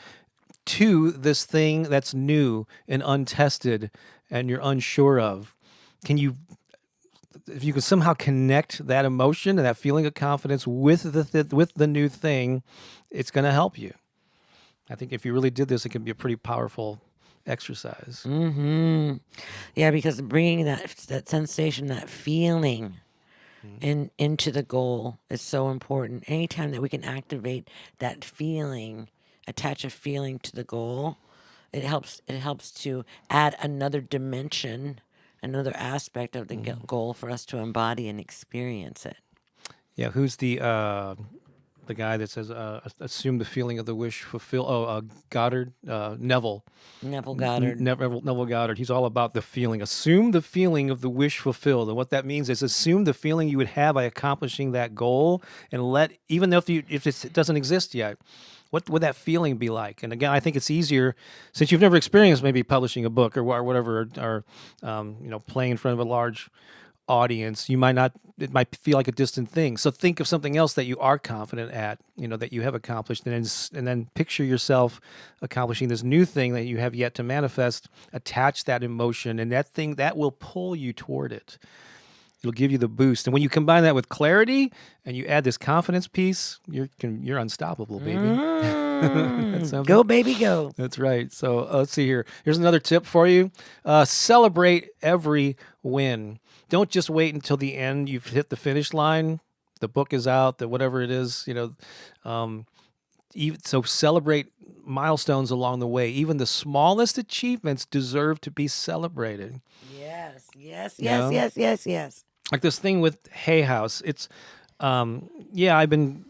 to this thing that's new and untested and you're unsure of. If you can somehow connect that emotion and that feeling of confidence with the new thing, it's going to help you. I think if you really did this, it can be a pretty powerful exercise. Mm-hmm. Yeah, because bringing that sensation, that feeling into the goal is so important. Anytime that we can activate that feeling, attach a feeling to the goal, it helps to add another dimension, another aspect of the goal for us to embody and experience it. Yeah, who's the guy that says assume the feeling of the wish fulfill? Goddard, Neville. Neville Goddard. Neville Goddard. He's all about the feeling. Assume the feeling of the wish fulfilled, and what that means is assume the feeling you would have by accomplishing that goal, and even if it doesn't exist yet. What would that feeling be like? And again, I think it's easier since you've never experienced maybe publishing a book or whatever, or playing in front of a large audience. It might feel like a distant thing. So think of something else that you are confident at, that you have accomplished, and then picture yourself accomplishing this new thing that you have yet to manifest. Attach that emotion, and that thing that will pull you toward it. It'll give you the boost. And when you combine that with clarity and you add this confidence piece, you're unstoppable, baby. Go, baby, go. That's right. So let's see here. Here's another tip for you. Celebrate every win. Don't just wait until the end. You've hit the finish line. The book is out, whatever it is, so celebrate milestones along the way. Even the smallest achievements deserve to be celebrated. Yes. Like this thing with Hay House. It's, I've been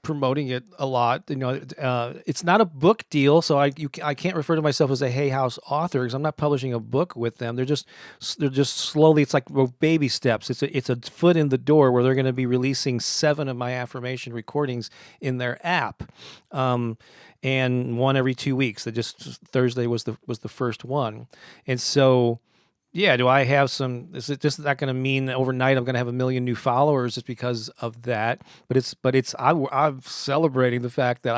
promoting it a lot. It's not a book deal, so I can't refer to myself as a Hay House author because I'm not publishing a book with them. They're just slowly. It's like baby steps. It's a foot in the door where they're going to be releasing 7 of my affirmation recordings in their app, and one every 2 weeks. Thursday was the first one, and so. Yeah, do I have some? Is it just not going to mean overnight I'm going to have 1 million new followers just because of that? But I'm celebrating the fact that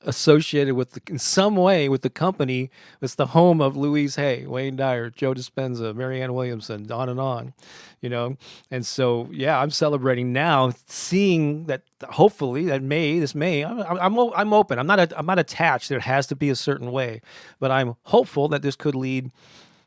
associated with in some way with the company that's the home of Louise Hay, Wayne Dyer, Joe Dispenza, Marianne Williamson, on and on, you know. And so, yeah, I'm celebrating now, seeing that hopefully that I'm open. I'm not attached. There has to be a certain way, but I'm hopeful that this could lead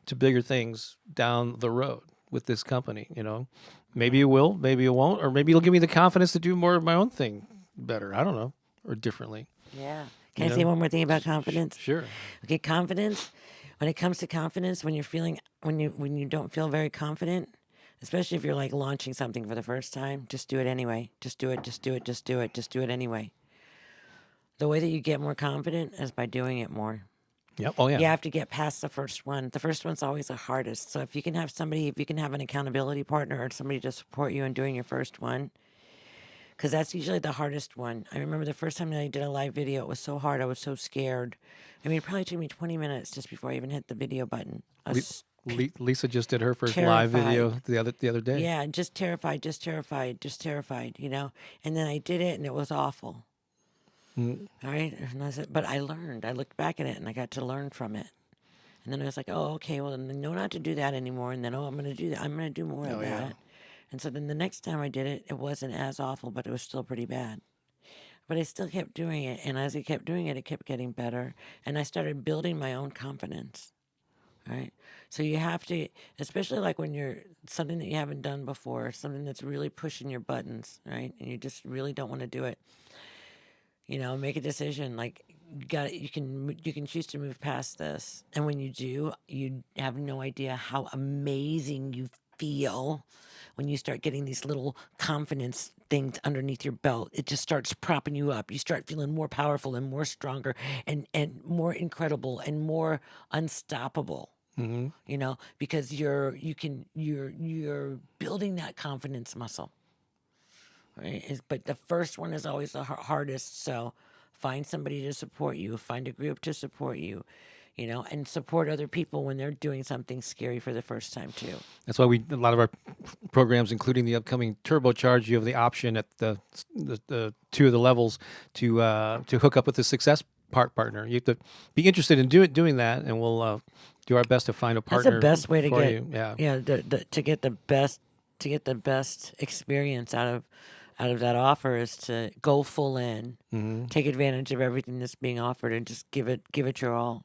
to bigger things down the road with this company. You know, maybe it will, maybe it won't, or maybe it'll give me the confidence to do more of my own thing better. I don't know, or differently. Yeah. You Can I say know, one more thing about confidence? sure. Okay, confidence. When it comes to confidence, when you're feeling when you don't feel very confident, especially if you're like launching something for the first time, just do it anyway. Just do it. Just do it. Just do it. Just do it anyway. The way that you get more confident is by doing it more. Yep. Oh You yeah. have to get past the first one. The first one's always the hardest. So if you can have an accountability partner or somebody to support you in doing your first one, because that's usually the hardest one. I remember the first time that I did a live video, it was so hard. I was so scared. I mean, it probably took me 20 minutes just before I even hit the video button. I was Lisa just did her first live video terrified. the other day. Yeah, just terrified, just terrified, just terrified, you know? And then I did it and it was awful. Mm, All right. And I said, but I learned. I looked back at it and I got to learn from it. And then I was like, oh, okay, well, then no, not to do that anymore. And then, oh, I'm going to do that. I'm going to do more of oh yeah. that. And so then the next time I did it, it wasn't as awful, but it was still pretty bad. But I still kept doing it. And as I kept doing it, it kept getting better. And I started building my own confidence. Right. So you have to, especially like when you're something that you haven't done before, something that's really pushing your buttons, right? And you just really don't want to do it. You know, make a decision. Like you can choose to move past this, and when you do, you have no idea how amazing you feel when you start getting these little confidence things underneath your belt. It just starts propping you up. You start feeling more powerful and more stronger and more incredible and more unstoppable. Hmm. You know, because you're building that confidence muscle, right? But the first one is always the hardest. So find somebody to support you, find a group to support you, you know, and support other people when they're doing something scary for the first time too. That's why a lot of our programs, including the upcoming Turbocharge, you have the option at the two of the levels to hook up with a success partner. You have to be interested in doing that, and we'll do our best to find a That's the partner best way to for get, you. Yeah. yeah, to get the best experience out of that offer is to go full in, Hmm. take advantage of everything that's being offered, and just give it your all.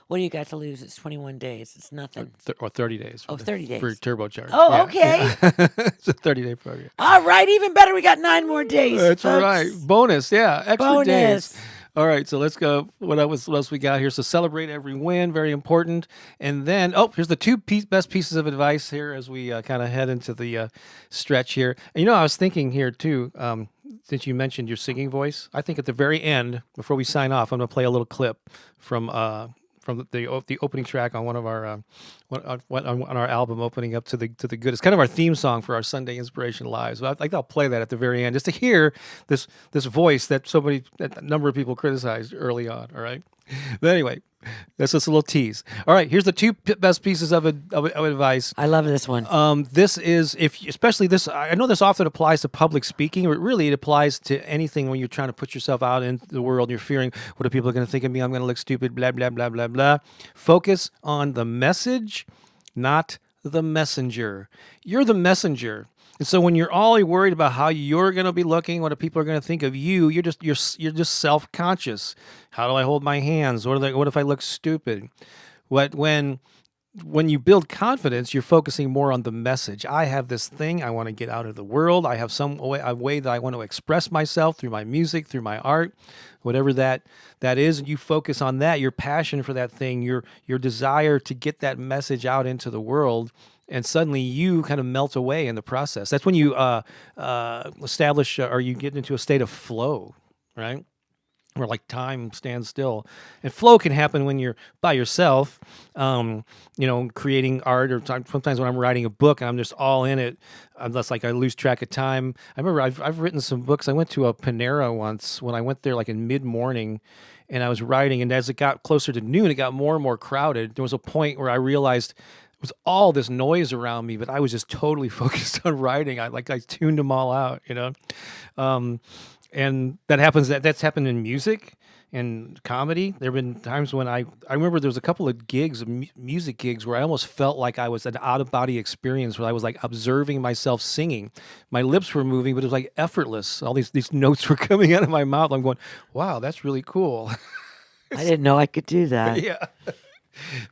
What do you got to lose? It's 21 days. It's nothing. Or 30 days Oh, 30 for days. Turbocharge. Oh, Yeah. okay. Yeah. It's a 30-day program. All right, even better. We got 9 more days. That's folks. right. Bonus, yeah, extra days. Bonus. All right, so let's go. What else we got here? So celebrate every win, very important. And then, here's the best pieces of advice here as we kind of head into the stretch here. And, you know, I was thinking here too, since you mentioned your singing voice, I think at the very end, before we sign off, I'm going to play a little clip from the opening track on one of our on our album opening up to the good. It's kind of our theme song for our Sunday Inspiration Lives. But I think I'll play that at the very end just to hear this voice that that a number of people criticized early on. All right, but anyway, that's just a little tease. All right, here's the two best pieces of advice. I love this one. This is especially this. I know this often applies to public speaking, but really it applies to anything when you're trying to put yourself out into the world. You're fearing, what are people going to think of me? I'm going to look stupid. Blah blah blah blah blah. Focus on the message, not the messenger. You're the messenger. And so when you're all worried about how you're going to be looking, what people are going to think of you, you're just self-conscious. How do I hold my hands? What if I look stupid? When you build confidence, you're focusing more on the message. I have this thing I want to get out of the world. I have a way that I want to express myself through my music, through my art, whatever that is. And you focus on that, your passion for that thing, your desire to get that message out into the world. And suddenly you kind of melt away in the process. That's when you establish or you get into a state of flow, right? Where like time stands still. And flow can happen when you're by yourself, creating art, or sometimes when I'm writing a book and I'm just all in it, unless like I lose track of time. I remember I've written some books. I went to a Panera once when I went there like in mid-morning, and I was writing, and as it got closer to noon, it got more and more crowded. There was a point where I realized it was all this noise around me, but I was just totally focused on writing. I tuned them all out, you know. And that's happened in music and comedy. There have been times when I remember there was a couple of gigs, music gigs, where I almost felt like I was an out of body experience, where I was like observing myself singing. My lips were moving, but it was like effortless. All these notes were coming out of my mouth. I'm going, wow, that's really cool. I didn't know I could do that. Yeah.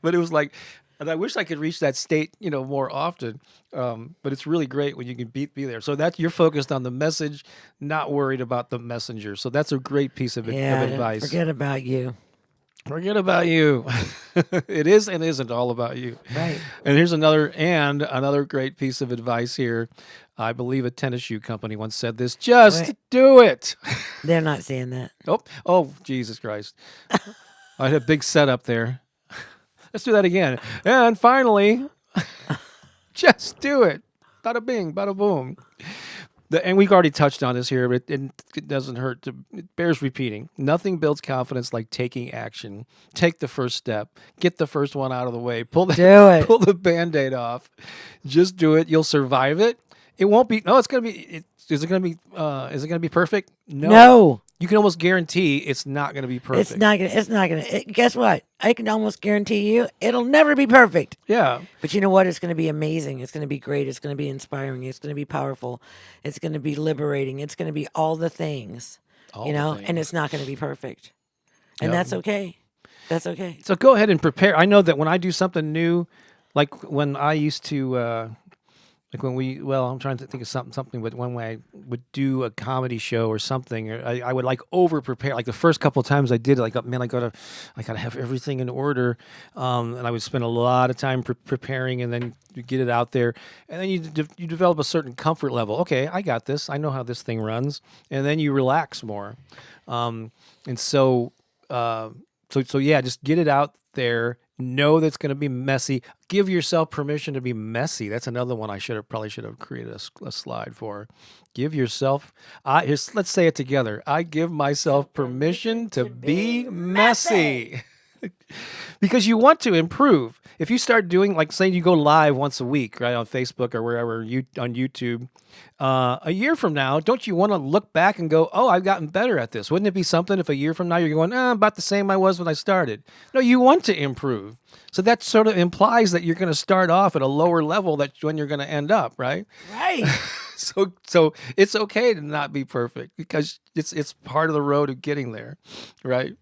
But it was like, and I wish I could reach that state, more often. But it's really great when you can be there. So that you're focused on the message, not worried about the messenger. So that's a great piece of Yeah, advice. forget about you. Forget about you. It is and isn't all about you. Right. And here's another great piece of advice here. I believe a tennis shoe company once said this: just Wait. do it. They're not saying that. Oh, Jesus Christ! I had a big setup there. Let's do that again. And finally, just do it. Bada bing, bada boom. And we've already touched on this here, but it doesn't hurt it bears repeating. Nothing builds confidence like taking action. Take the first step. Get the first one out of the way. Do it. Pull the Band-Aid off. Just do it. You'll survive it. It won't be. No, it's gonna be. Is it gonna be? Is it gonna be perfect? No. You can almost guarantee it's not gonna be perfect. It's not gonna. Guess what? I can almost guarantee you it'll never be perfect. Yeah. But you know what? It's gonna be amazing. It's gonna be great. It's gonna be inspiring. It's gonna be powerful. It's gonna be liberating. It's gonna be all the things. All the things. And it's not gonna be perfect. And Yeah. that's okay. That's okay. So go ahead and prepare. I know that when I do something new, like when I used to, like when I'm trying to think of something, but when I would do a comedy show or something, or I would like over prepare. Like the first couple of times I did it, like, man, I gotta have everything in order, and I would spend a lot of time preparing, and then you get it out there, and then you develop a certain comfort level. Okay, I got this. I know how this thing runs, and then you relax more, and so. So yeah, just get it out there. Know that's going to be messy. Give yourself permission to be messy. That's another one I probably should have created a slide for. Give yourself. Let's say it together. I give myself permission to be messy. Because you want to improve. If you start doing, like, say you go live once a week, right, on Facebook or wherever on YouTube, a year from now, don't you want to look back and go, oh, I've gotten better at this? Wouldn't it be something if a year from now you're going, about the same I was when I started? No, you want to improve. So that sort of implies that you're going to start off at a lower level that's when you're going to end up, right? Right. So it's okay to not be perfect because it's part of the road of getting there, right?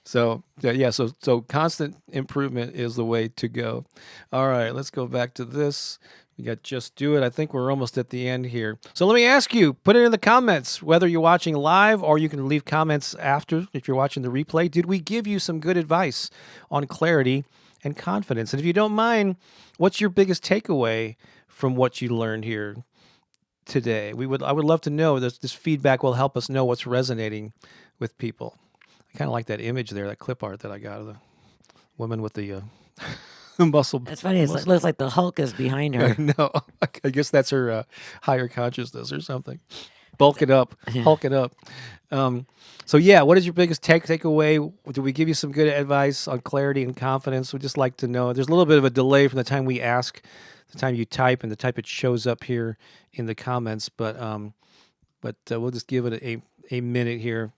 So yeah, so constant improvement is the way to go. All right, let's go back to this. We got just do it. I think we're almost at the end here. So let me ask you, put it in the comments, whether you're watching live or you can leave comments after if you're watching the replay. Did we give you some good advice on clarity and confidence? And if you don't mind, what's your biggest takeaway from what you learned here today? I would love to know. This feedback will help us know what's resonating with people. I kind of like that image there, that clip art that I got of the woman with the muscle. That's funny. It looks like the Hulk is behind her. No, I guess that's her higher consciousness or something. Bulk it up, Hulk it up. So yeah, what is your biggest takeaway? Did we give you some good advice on clarity and confidence? We'd just like to know. There's a little bit of a delay from the time we ask, the time you type, and the type it shows up here in the comments. But we'll just give it a minute here.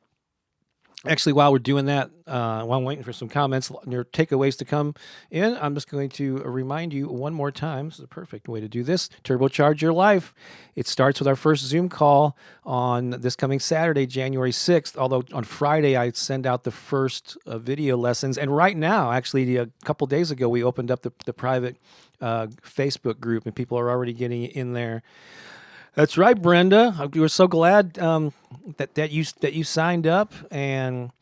Actually, while we're doing that, while I'm waiting for some comments, your takeaways to come in, I'm just going to remind you one more time. This is a perfect way to do this. Turbocharge your life. It starts with our first Zoom call on this coming Saturday, January 6th. Although on Friday, I send out the first video lessons. And right now, actually, a couple days ago, we opened up the private Facebook group, and people are already getting in there. That's right, Brenda. We were so glad that you signed up. And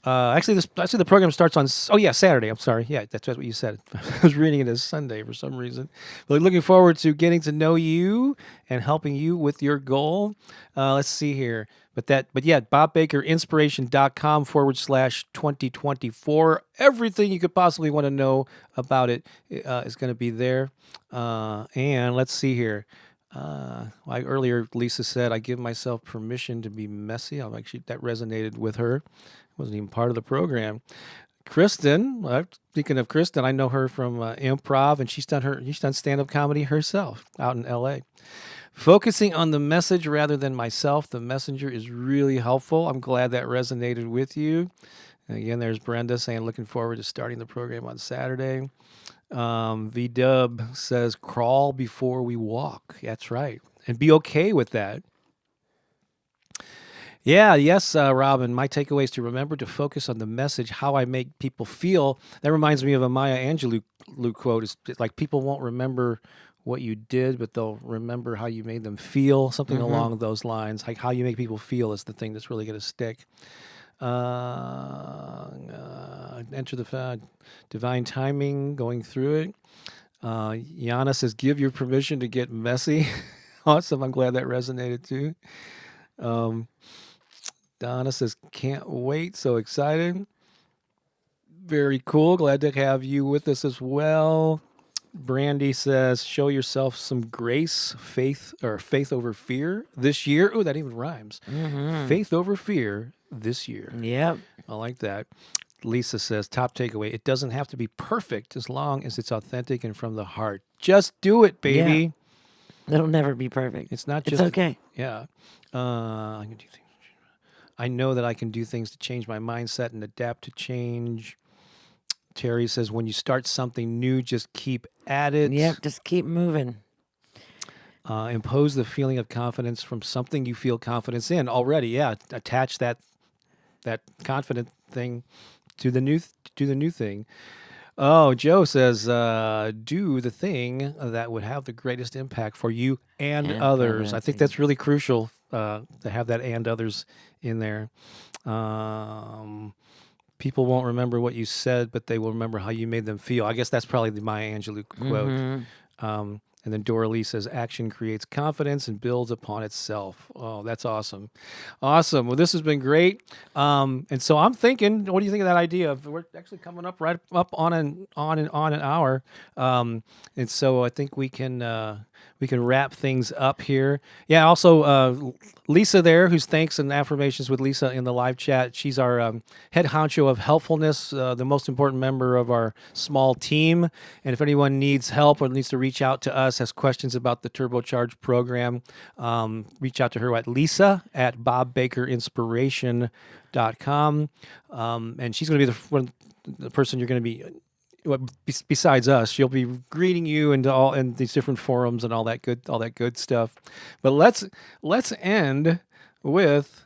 actually, the program starts on Saturday. I'm sorry. Yeah, that's what you said. I was reading it as Sunday for some reason. But looking forward to getting to know you and helping you with your goal. Let's see here. But yeah, bobbakerinspiration.com/2024. Everything you could possibly want to know about it is going to be there. And let's see here. Like earlier, Lisa said, I give myself permission to be messy. That resonated with her. It wasn't even part of the program. Kristen, speaking of Kristen, I know her from improv, and she's done stand-up comedy herself out in L.A. Focusing on the message rather than myself, the messenger, is really helpful. I'm glad that resonated with you. Again, there's Brenda saying, looking forward to starting the program on Saturday. V-Dub says, crawl before we walk. That's right. And be okay with that. Yeah, yes, Robin. My takeaway is to remember to focus on the message, how I make people feel. That reminds me of a Maya Angelou quote. It's like people won't remember what you did, but they'll remember how you made them feel. Something along those lines. Like how you make people feel is the thing that's really going to stick. Enter the divine timing, going through it. Yana says, give your permission to get messy. Awesome. I'm glad that resonated too. Donna says, can't wait. So excited. Very cool. Glad to have you with us as well. Brandy says, show yourself some grace, faith over fear this year. Oh, that even rhymes. Faith over fear this year. Yep. I like that. Lisa says, top takeaway, it doesn't have to be perfect as long as it's authentic and from the heart. Just do it, baby. Yeah. It'll never be perfect. It's not just... It's okay. Yeah. I can do things. I know that I can do things to change my mindset and adapt to change. Terry says, when you start something new, just keep at it. Yep, just keep moving. Impose the feeling of confidence from something you feel confidence in already. Yeah, attach that confident thing to the new thing. Oh, Joe says, do the thing that would have the greatest impact for you and others. I think that's really crucial to have that and others in there. People won't remember what you said, but they will remember how you made them feel. I guess that's probably the Maya Angelou quote. And then Dora Lee says, action creates confidence and builds upon itself. Oh, that's awesome. Awesome. Well, this has been great. And so I'm thinking, what do you think of that idea? We're actually coming up right up on an hour. And so I think we can wrap things up here. Yeah, also Lisa there, who's Thanks and Affirmations with Lisa in the live chat. She's our head honcho of helpfulness, the most important member of our small team. And if anyone needs help or needs to reach out to us, has questions about the Turbocharge program, reach out to her at lisa@bobbakerinspiration.com. And she's going to be the person you're going to be... besides us, she'll be greeting you and all in these different forums and all that good stuff. But let's end with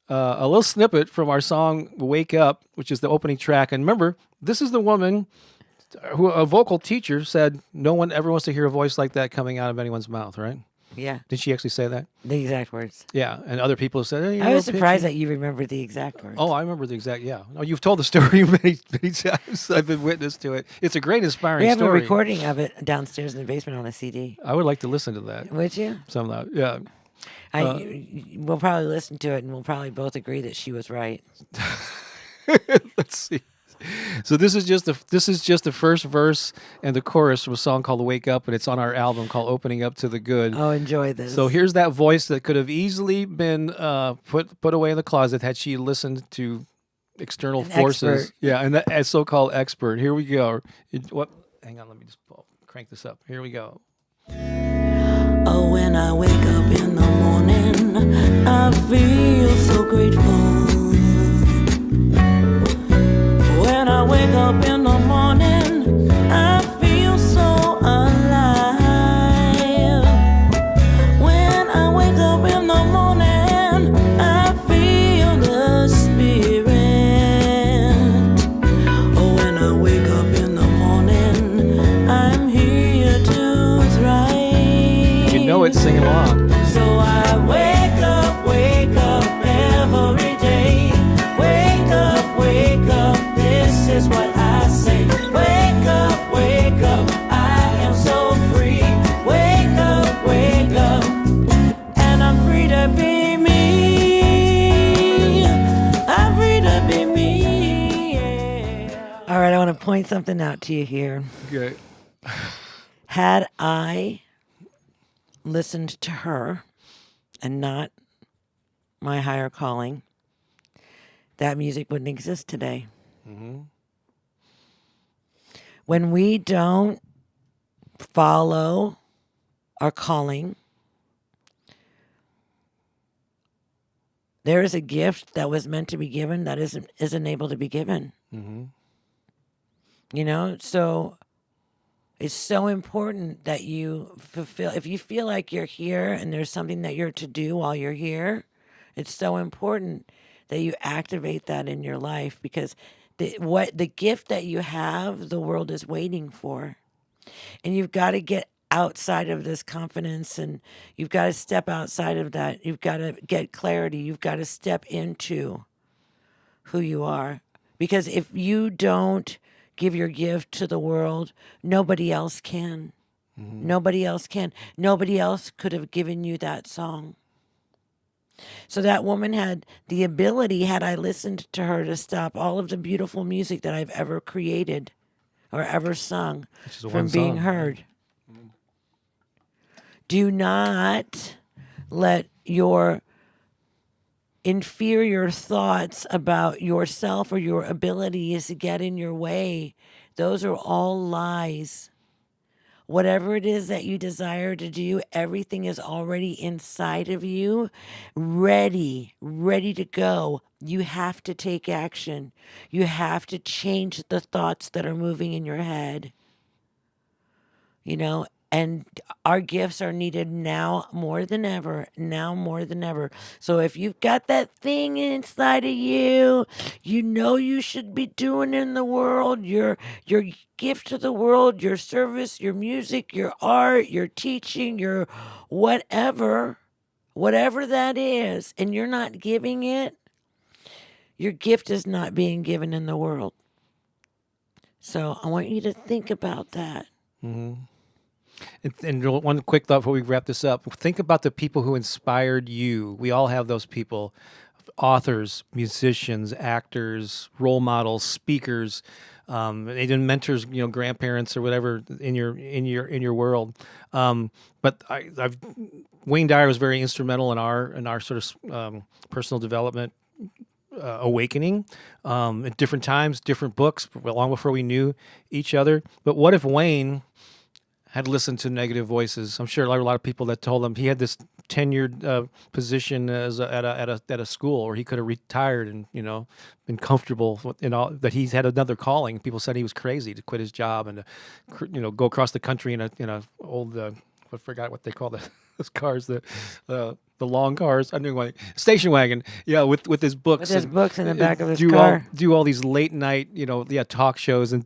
a little snippet from our song "Wake Up," which is the opening track. And remember, this is the woman who a vocal teacher said no one ever wants to hear a voice like that coming out of anyone's mouth. Right? Yeah. Did she actually say that? The exact words. Yeah, and other people said, hey, I was surprised that you remember the exact words. Oh, I remember the exact, yeah. Oh, you've told the story many times. I've been witness to it. It's a great, inspiring story. We have a recording of it downstairs in the basement on a CD. I would like to listen to that. Would you? Somehow, yeah. We'll probably listen to it, and we'll probably both agree that she was right. Let's see. So this is just the first verse and the chorus of a song called "Wake Up," and it's on our album called "Opening Up to the Good." Oh, enjoy this. So here's that voice that could have easily been put away in the closet had she listened to external forces. Expert. Yeah, and a so-called expert. Here we go. Hang on, let me just crank this up. Here we go. Oh, when I wake up in the morning, I feel so grateful. When I wake up in the morning, I feel so alive. When I wake up in the morning, I feel the spirit. Oh, when I wake up in the morning, I'm here to thrive. You know it, sing along. So I wake up every day. Wake up, this is what I say. Wake up, I am so free. Wake up, and I'm free to be me. I'm free to be me, yeah. All right, I want to point something out to you here. Okay. Had I listened to her and not my higher calling, that music wouldn't exist today. Mm-hmm. When we don't follow our calling, there is a gift that was meant to be given that isn't able to be given. You know, so it's so important that you fulfill. If you feel like you're here and there's something that you're to do while you're here, it's so important that you activate that in your life, because the gift that you have, the world is waiting for. And you've got to get outside of this confidence, and you've got to step outside of that. You've got to get clarity. You've got to step into who you are. Because if you don't give your gift to the world, nobody else can. Nobody else can. Nobody else could have given you that song. So that woman had the ability, had I listened to her, to stop all of the beautiful music that I've ever created or ever sung from being heard. Do not let your inferior thoughts about yourself or your abilities get in your way. Those are all lies. Whatever it is that you desire to do, everything is already inside of you, ready to go. You have to take action. You have to change the thoughts that are moving in your head. You know, and our gifts are needed now more than ever. Now more than ever. So if you've got that thing inside of you, you know you should be doing in the world, your gift to the world, your service, your music, your art, your teaching, your whatever that is, and you're not giving it, your gift is not being given in the world. So I want you to think about that. And one quick thought before we wrap this up. Think about the people who inspired you. We all have those people: authors, musicians, actors, role models, speakers, even mentors, grandparents or whatever in your world. But Wayne Dyer was very instrumental in our sort of personal development awakening at different times, different books, long before we knew each other. But what if Wayne had listened to negative voices? I'm sure there were a lot of people that told him he had this tenured position at a school, or he could have retired and been comfortable that he's had another calling. People said he was crazy to quit his job and to go across the country in a old I forgot what they call those cars, the long cars. I'm doing like station wagon, with his books. With his books in the back of his car. Do all these late night, talk shows and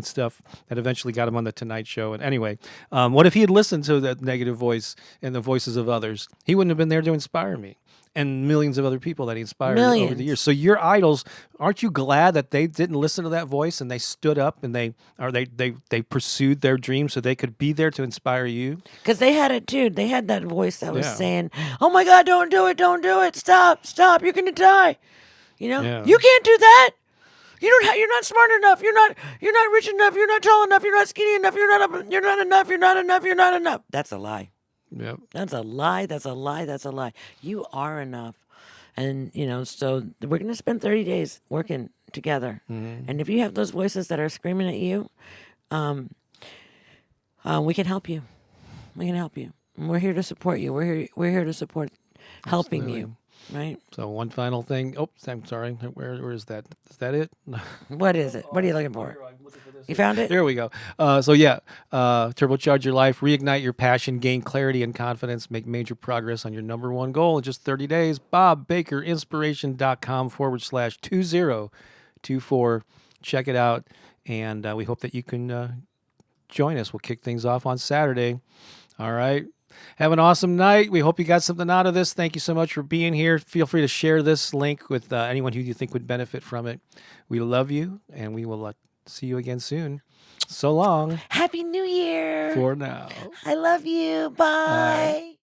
stuff that eventually got him on the Tonight Show. And anyway, what if he had listened to that negative voice and the voices of others? He wouldn't have been there to inspire me and millions of other people that he inspired over the years. So your idols, aren't you glad that they didn't listen to that voice and they stood up and they pursued their dreams so they could be there to inspire you? Because they had it too. They had that voice that was saying, "Oh my God, don't do it, stop, you're gonna die." You can't do that. You're not smart enough. You're not rich enough. You're not tall enough. You're not skinny enough. You're not enough. You're not enough. That's a lie. Yep. That's a lie. That's a lie. That's a lie. You are enough. And, so we're going to spend 30 days working together. Mm-hmm. And if you have those voices that are screaming at you, we can help you. We can help you. And we're here to support you. We're here to support helping you. Right. So one final thing. Oh, I'm sorry. Where is that? Is that it? What is it? What are you looking for? You found it? There we go. Turbocharge your life, reignite your passion, gain clarity and confidence, make major progress on your number one goal in just 30 days. BobBakerInspiration.com/2024. Check it out. And we hope that you can join us. We'll kick things off on Saturday. All right. Have an awesome night. We hope you got something out of this. Thank you so much for being here. Feel free to share this link with anyone who you think would benefit from it. We love you, and we will see you again soon. So long. Happy New Year. For now. I love you. Bye. Bye.